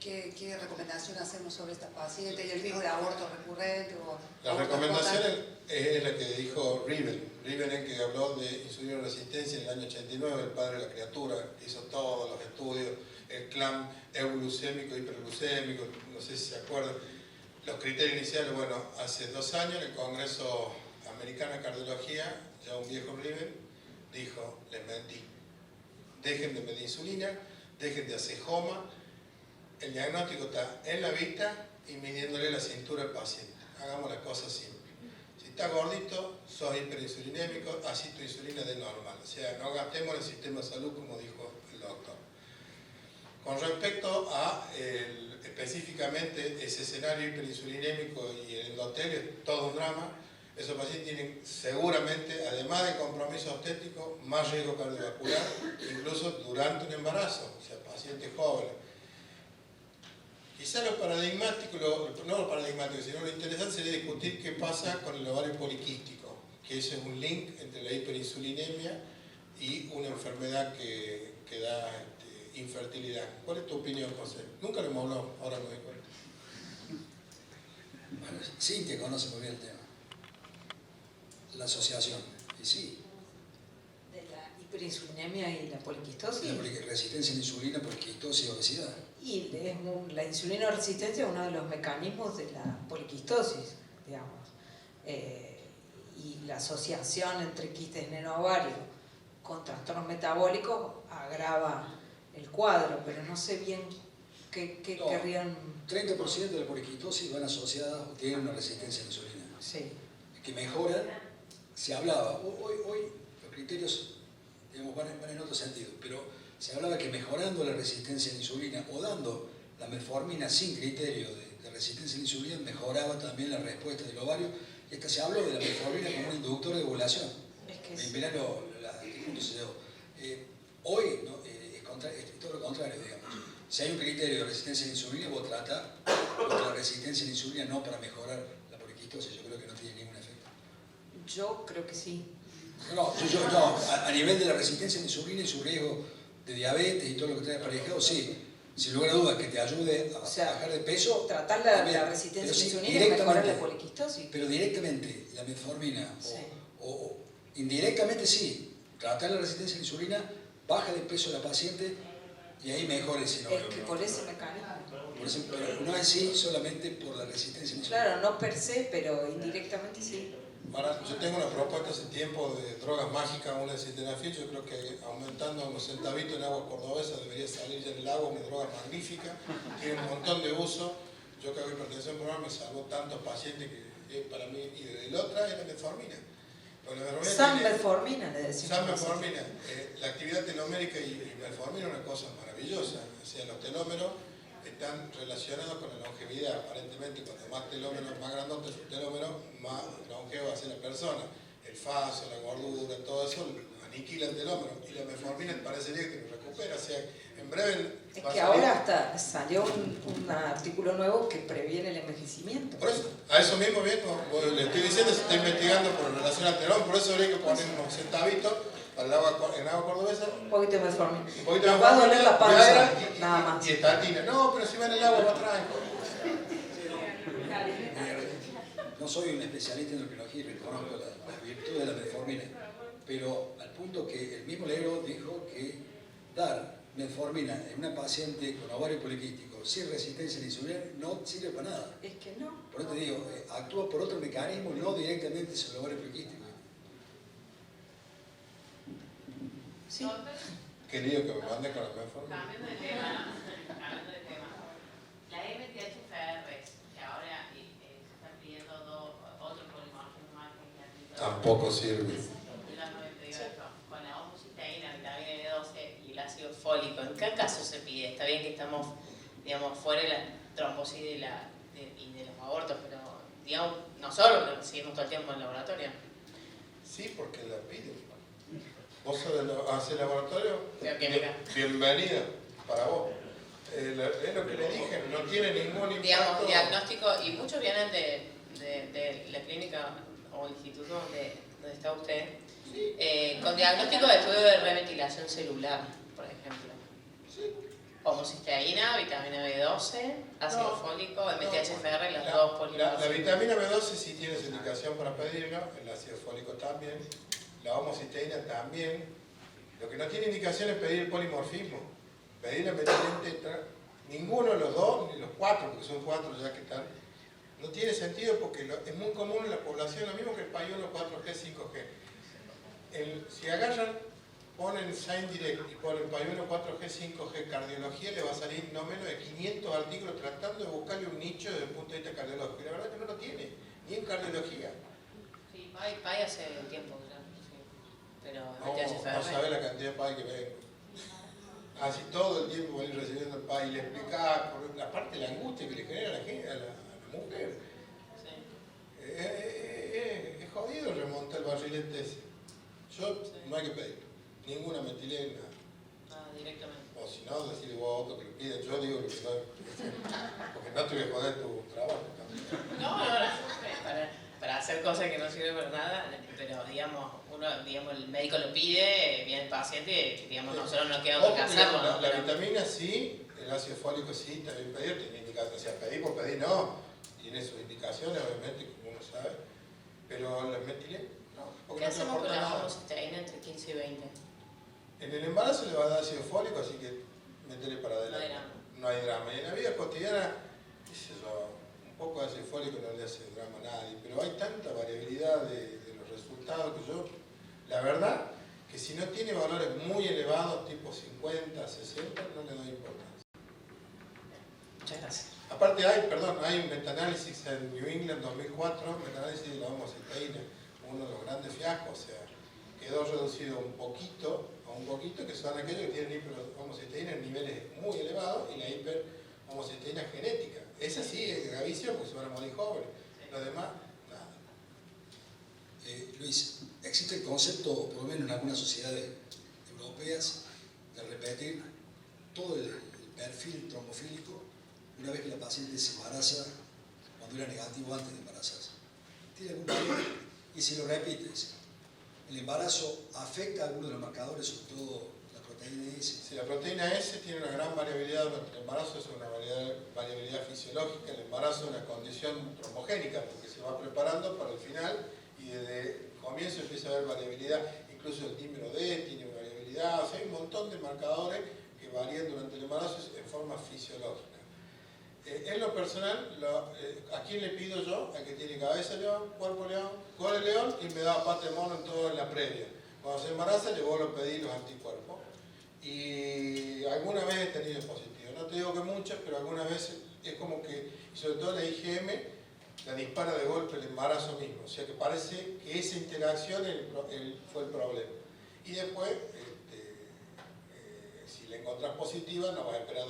¿Qué recomendación hacemos sobre estas pacientes? ¿Y el riesgo de aborto recurrente? La recomendación es la que dijo Riven. Riven es el que habló de insulina resistencia en el año 89, el padre de la criatura, hizo todos los estudios, el clan euglucémico, hiperglucémico, no sé si se acuerdan. Los criterios iniciales, bueno, hace 2 años en el Congreso Americano de Cardiología, ya un viejo Riven dijo, les mentí, dejen de medir insulina, dejen de hacer HOMA, el diagnóstico está en la vista y midiéndole la cintura al paciente. Hagamos la cosa simple. Si está gordito, sos hiperinsulinémico, así tu insulina de normal. O sea, no gastemos el sistema de salud como dijo el doctor. Con respecto a específicamente ese escenario hiperinsulinémico y el endotelio, es todo un drama. Esos pacientes tienen seguramente, además de compromiso obstétrico, más riesgo cardiovascular, incluso durante un embarazo, o sea, pacientes jóvenes. Quizá lo paradigmático, no lo paradigmático, sino lo interesante sería discutir qué pasa con el ovario poliquístico, que ese es un link entre la hiperinsulinemia y una enfermedad que da infertilidad. ¿Cuál es tu opinión, José? Nunca lo hemos hablado, ahora me doy cuenta. Bueno, Cintia conoce muy bien el tema. La asociación, y sí, De la hiperinsulinemia y la poliquistosis. la resistencia a la insulina, poliquistosis y obesidad. Y la insulina resistencia es uno de los mecanismos de la poliquistosis, digamos. Y la asociación entre quistes en el ovario con trastornos metabólicos agrava el cuadro, pero no sé bien qué No, querrían. 30% de la poliquistosis van asociadas o tienen una resistencia a la insulina. Sí. Que mejoran, se hablaba, hoy los criterios digamos, van en otro sentido, pero se hablaba que mejorando la resistencia a la insulina o dando la metformina sin criterio de resistencia a la insulina mejoraba también la respuesta del ovario, y hasta se habló de la metformina como un inductor de ovulación. Es que En verano, ¿qué punto se dio? Hoy ¿no? Es todo lo contrario, digamos. Si hay un criterio de resistencia a la insulina, vos tratás contra la resistencia a la insulina no para mejorar la poliquistosis, yo creo que no tiene ningún efecto. Yo creo que sí. No, a nivel de la resistencia a la insulina y su riesgo de diabetes y todo lo que trae aparejado, sí. Sin lugar a dudas que te ayude a bajar de peso. Tratar la resistencia a la insulina y mejorar la poliquistosis. Pero directamente la metformina Sí. o indirectamente sí. Tratar la resistencia a la insulina, baja de peso la paciente y ahí mejora el síndrome. Es que por ese mecanismo. Por ejemplo, pero no es así solamente por la resistencia a la insulina. Claro, no per se, pero indirectamente sí. Ahora, yo tengo una propuesta hace tiempo de drogas mágicas, una de sildenafil. Yo creo que aumentando unos centavitos en agua cordobesa debería salir ya en el agua, una droga magnífica, tiene un montón de uso. Yo que hago hipertensión pulmonar me salvó tantos pacientes que para mí, y la otra es la metformina. Metformina le decimos. Metformina. La actividad telomérica y metformina es una cosa maravillosa. O sea, los telómeros están relacionados con la longevidad. Aparentemente, cuanto más telómeros, más grandote es un telómero, más longevo va a ser la persona. El faso, la gordura, todo eso aniquila el telómero. Y la metformina parecería que lo recupera. O sea, en breve... Es que ahora hasta salió un artículo nuevo que previene el envejecimiento. Por eso, a eso mismo vengo. Le estoy diciendo, se está investigando por relación al telón, por eso habría que poner unos centavitos para el agua, en agua cordobesa. Un poquito de metformina. Un poquito de Nos va a doler la panza, y nada más. Y estatina. No, pero si va en el agua, va atrás. No soy un especialista en endocrinología y reconozco las virtudes de la metformina, pero al punto que el mismo Lero dijo que dar metformina en una paciente con ovario poliquístico sin resistencia a la insulina no sirve para nada. Es que no. Por eso te digo, actúa por otro mecanismo, no directamente sobre el ovario poliquístico. Sí. Querido que me mande con la metformina. Cambiando de tema, la MTHFR, que ahora se están pidiendo otro polimorfismo más que la Tampoco sirve. con la homocisteína, vitamina B12 y el ácido fólico. ¿En qué caso se pide? Está bien que estamos, digamos, fuera de la trombosis y de los abortos, pero, digamos, nosotros lo seguimos todo el tiempo en el laboratorio. Sí, porque la piden. ¿Vos haces laboratorio? Bioquímica. Bienvenida para vos. Es lo que le dije, no tiene ningún impacto. Digamos, diagnóstico, y muchos vienen de la clínica o instituto donde está usted, con diagnóstico de estudio de remetilación celular, por ejemplo. Sí. Homocisteína, vitamina B12, ácido fólico, MTHFR, las La- dos La polimorfismos. vitamina B12 sí tiene su indicación para pedirlo, el ácido fólico también, la homocisteína también. Lo que no tiene indicación es pedir el polimorfismo. Pedir la metilén-tetra, ninguno de los dos, ni los cuatro, porque son cuatro ya que están, no tiene sentido porque es muy común en la población, lo mismo que el PAI-1, 4G, 5G. Si agarran, ponen Sign Direct y ponen PAI-1, 4G, 5G, cardiología, le va a salir no menos de 500 artículos tratando de buscarle un nicho desde el punto de vista cardiológico. Y la verdad que no lo tiene, ni en cardiología. Sí, PAI hace tiempo ya, sí. Pero No MTHFR. sabe la cantidad de PAI que vengo. Así todo el tiempo voy recibiendo el PAI y le explicaba, por la parte de la angustia que le genera a la mujer. Sí. Es jodido remontar el barrilete ese. No hay que pedir ninguna metilena. Directamente. O si no, decirle vos a otro que lo pide. Yo digo que no, porque no te voy a joder tu trabajo. Para hacer cosas que no sirven para nada, pero digamos, el médico lo pide, viene el paciente, digamos, nosotros no queda otra que hacerlo. La vitamina sí, el ácido fólico sí, está bien pedir, tiene indicaciones. O sea, pedir por pedir no, tiene sus indicaciones, obviamente, como uno sabe, pero la metilena no. Porque ¿Qué no te hacemos con aporta la nada. homocisteína entre 15 y 20? En el embarazo le va a dar ácido fólico, así que métele para adelante. No hay drama. No hay drama. Y en la vida cotidiana, qué sé yo, un poco de ácido fólico no le hace drama a nadie, pero hay tanta variabilidad de los resultados que yo, la verdad, que si no tiene valores muy elevados, tipo 50, 60, no le doy importancia. Muchas gracias. Aparte hay un metaanálisis en New England 2004, metaanálisis de la homocisteína, uno de los grandes fiascos, o sea, quedó reducido un poquito, que son aquellos que tienen hiperhomocisteína en niveles muy elevados y la hiperhomocisteína genética. Esa sí es gravísima porque se van a morir jóvenes. Los demás, nada. Luis, existe el concepto, por lo menos en algunas sociedades europeas, de repetir todo el perfil trombofílico una vez que la paciente se embaraza, cuando era negativo antes de embarazarse. ¿Tiene algún problema? Y si lo repites, ¿el embarazo afecta a alguno de los marcadores, sobre todo la proteína S? Si la proteína S tiene una gran variabilidad durante el embarazo, es una variabilidad fisiológica. El embarazo es una condición trombogénica porque se va preparando para el final y desde el comienzo empieza a haber variabilidad. Incluso el dímero D tiene variabilidad. O sea, hay un montón de marcadores que varían durante el embarazo en forma fisiológica. En lo personal, ¿a quién le pido yo? Al que tiene cabeza de león, cuerpo de león, cola de león y me da pata de mono en toda la previa. Cuando se embaraza le vuelvo a pedir los anticuerpos. Y alguna vez he tenido positivo. No te digo que muchas, pero algunas veces es como que, y sobre todo la IgM, la dispara de golpe el embarazo mismo. O sea que parece que esa interacción fue el problema. Y después, si la encontrás positiva, no vas a esperar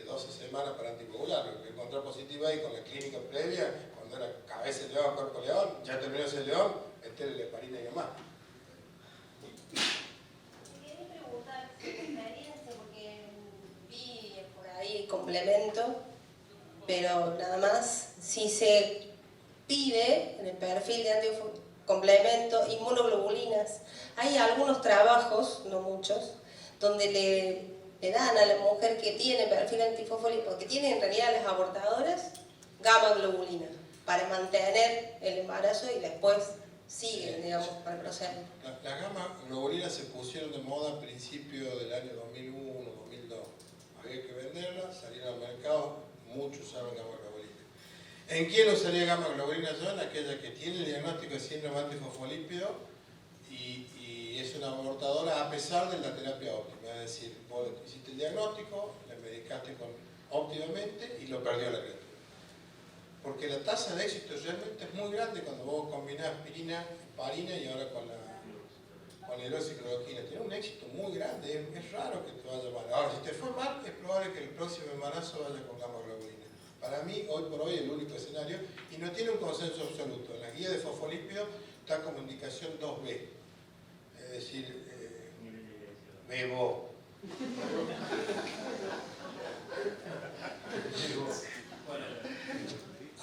12 semanas para anticoagular. Lo que encontré positiva ahí con la clínica previa, cuando era cabeza de león, cuerpo de león, ya terminó ese león, meterle la heparina y demás. Quería preguntar su experiencia, porque vi por ahí complemento, pero nada más, si se pide en el perfil de complemento inmunoglobulinas, hay algunos trabajos, no muchos, donde le dan a la mujer que tiene perfil antifosfólico, que tiene en realidad las abortadoras, gamma globulina, para mantener el embarazo y después siguen, digamos, para proceder. Las gamas globulinas se pusieron de moda a principios del año 2001, 2002. Había que venderlas, salieron al mercado, muchos usaban gamma globulina. ¿En quién usaría gamma globulina yo? En aquella que tiene el diagnóstico de síndrome antifosfolípido y es una abortadora a pesar de la terapia óptima. Es decir, vos hiciste el diagnóstico, la medicaste óptimamente y lo perdió la criatura. Porque la tasa de éxito realmente es muy grande cuando vos combinás aspirina, heparina y ahora con la hidroxicloroquina. Tiene un éxito muy grande, es raro que te vaya mal. Ahora, si te fue mal, es probable que el próximo embarazo vaya con gamma globulina. Para mí, hoy por hoy, el único escenario, y no tiene un consenso absoluto. En la guía de fosfolípidos está como indicación 2B. Es decir, bebo.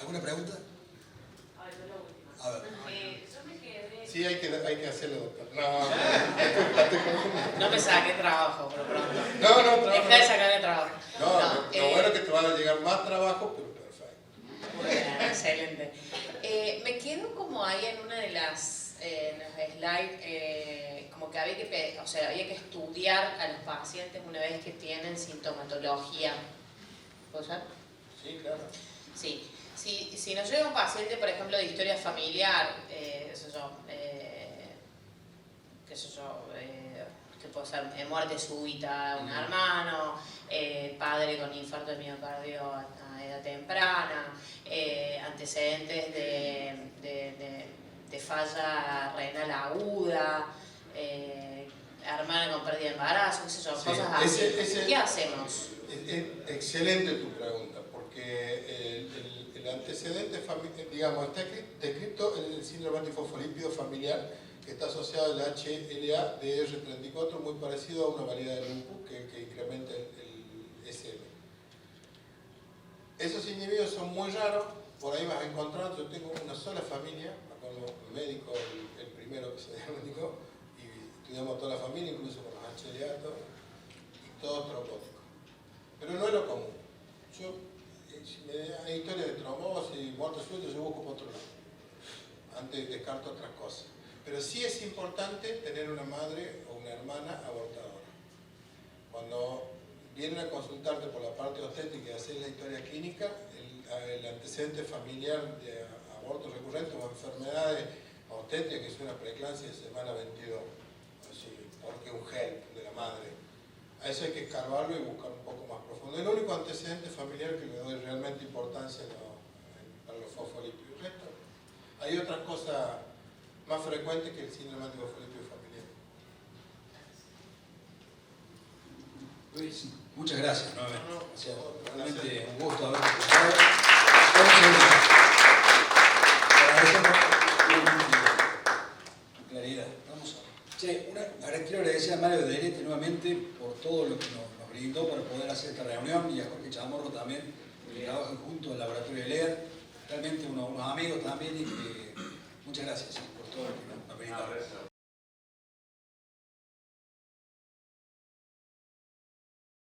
¿Alguna pregunta? A ver. Yo me quedé... Sí, hay que hacerlo, doctor. No me saque trabajo, por pronto. No, Deja de sacarme trabajo. Lo bueno es que te van a llegar más trabajo, pero perfecto. Bueno, excelente. Me quedo como ahí en una de las en los slides, como que había que estudiar a los pacientes una vez que tienen sintomatología. ¿Puedo usar? Sí, claro. Sí. Si nos llega un paciente, por ejemplo, de historia familiar, que puede ser muerte súbita de un hermano, padre con infarto de miocardio a edad temprana, antecedentes de falla renal aguda, hermana con pérdida de embarazo, cosas así. ¿Qué hacemos? Excelente tu pregunta, porque el antecedente familiar, digamos, está descrito en el síndrome antifosfolípido familiar, que está asociado al HLA-DR34, muy parecido a una variedad de lupus que incrementa el SM. Esos individuos son muy raros, por ahí vas a encontrar, yo tengo una sola familia, con los médicos, el primero que se diagnosticó, y estudiamos toda la familia, incluso con los HLA, y todos trombóticos. Pero no es lo común. Si hay historias de trombosis y muerte súbita, yo busco por otro lado. Antes descarto otras cosas. Pero sí es importante tener una madre o una hermana abortadora. Cuando vienen a consultarte por la parte obstétrica y hacer la historia clínica, el antecedente familiar de abortos recurrentes o enfermedades obstétricas, que es una preeclampsia de semana 22, así, porque un gel de la madre. A eso hay que escarbarlo y buscar un poco más profundo. Es el único antecedente familiar que le doy realmente importancia para los fosfolípidos. El resto, hay otras cosas más frecuentes que el síndrome antifosfolípido familiar. Luis, muchas gracias nuevamente. Realmente un gusto haber escuchado. Claridad. Vamos a ver. Quiero agradecer a Mario Derete nuevamente por todo lo que nos brindó para poder hacer esta reunión y a Jorge Chamorro también, que trabajan juntos en el laboratorio de LEA. Realmente unos amigos también y que muchas gracias por todo lo que nos brindó.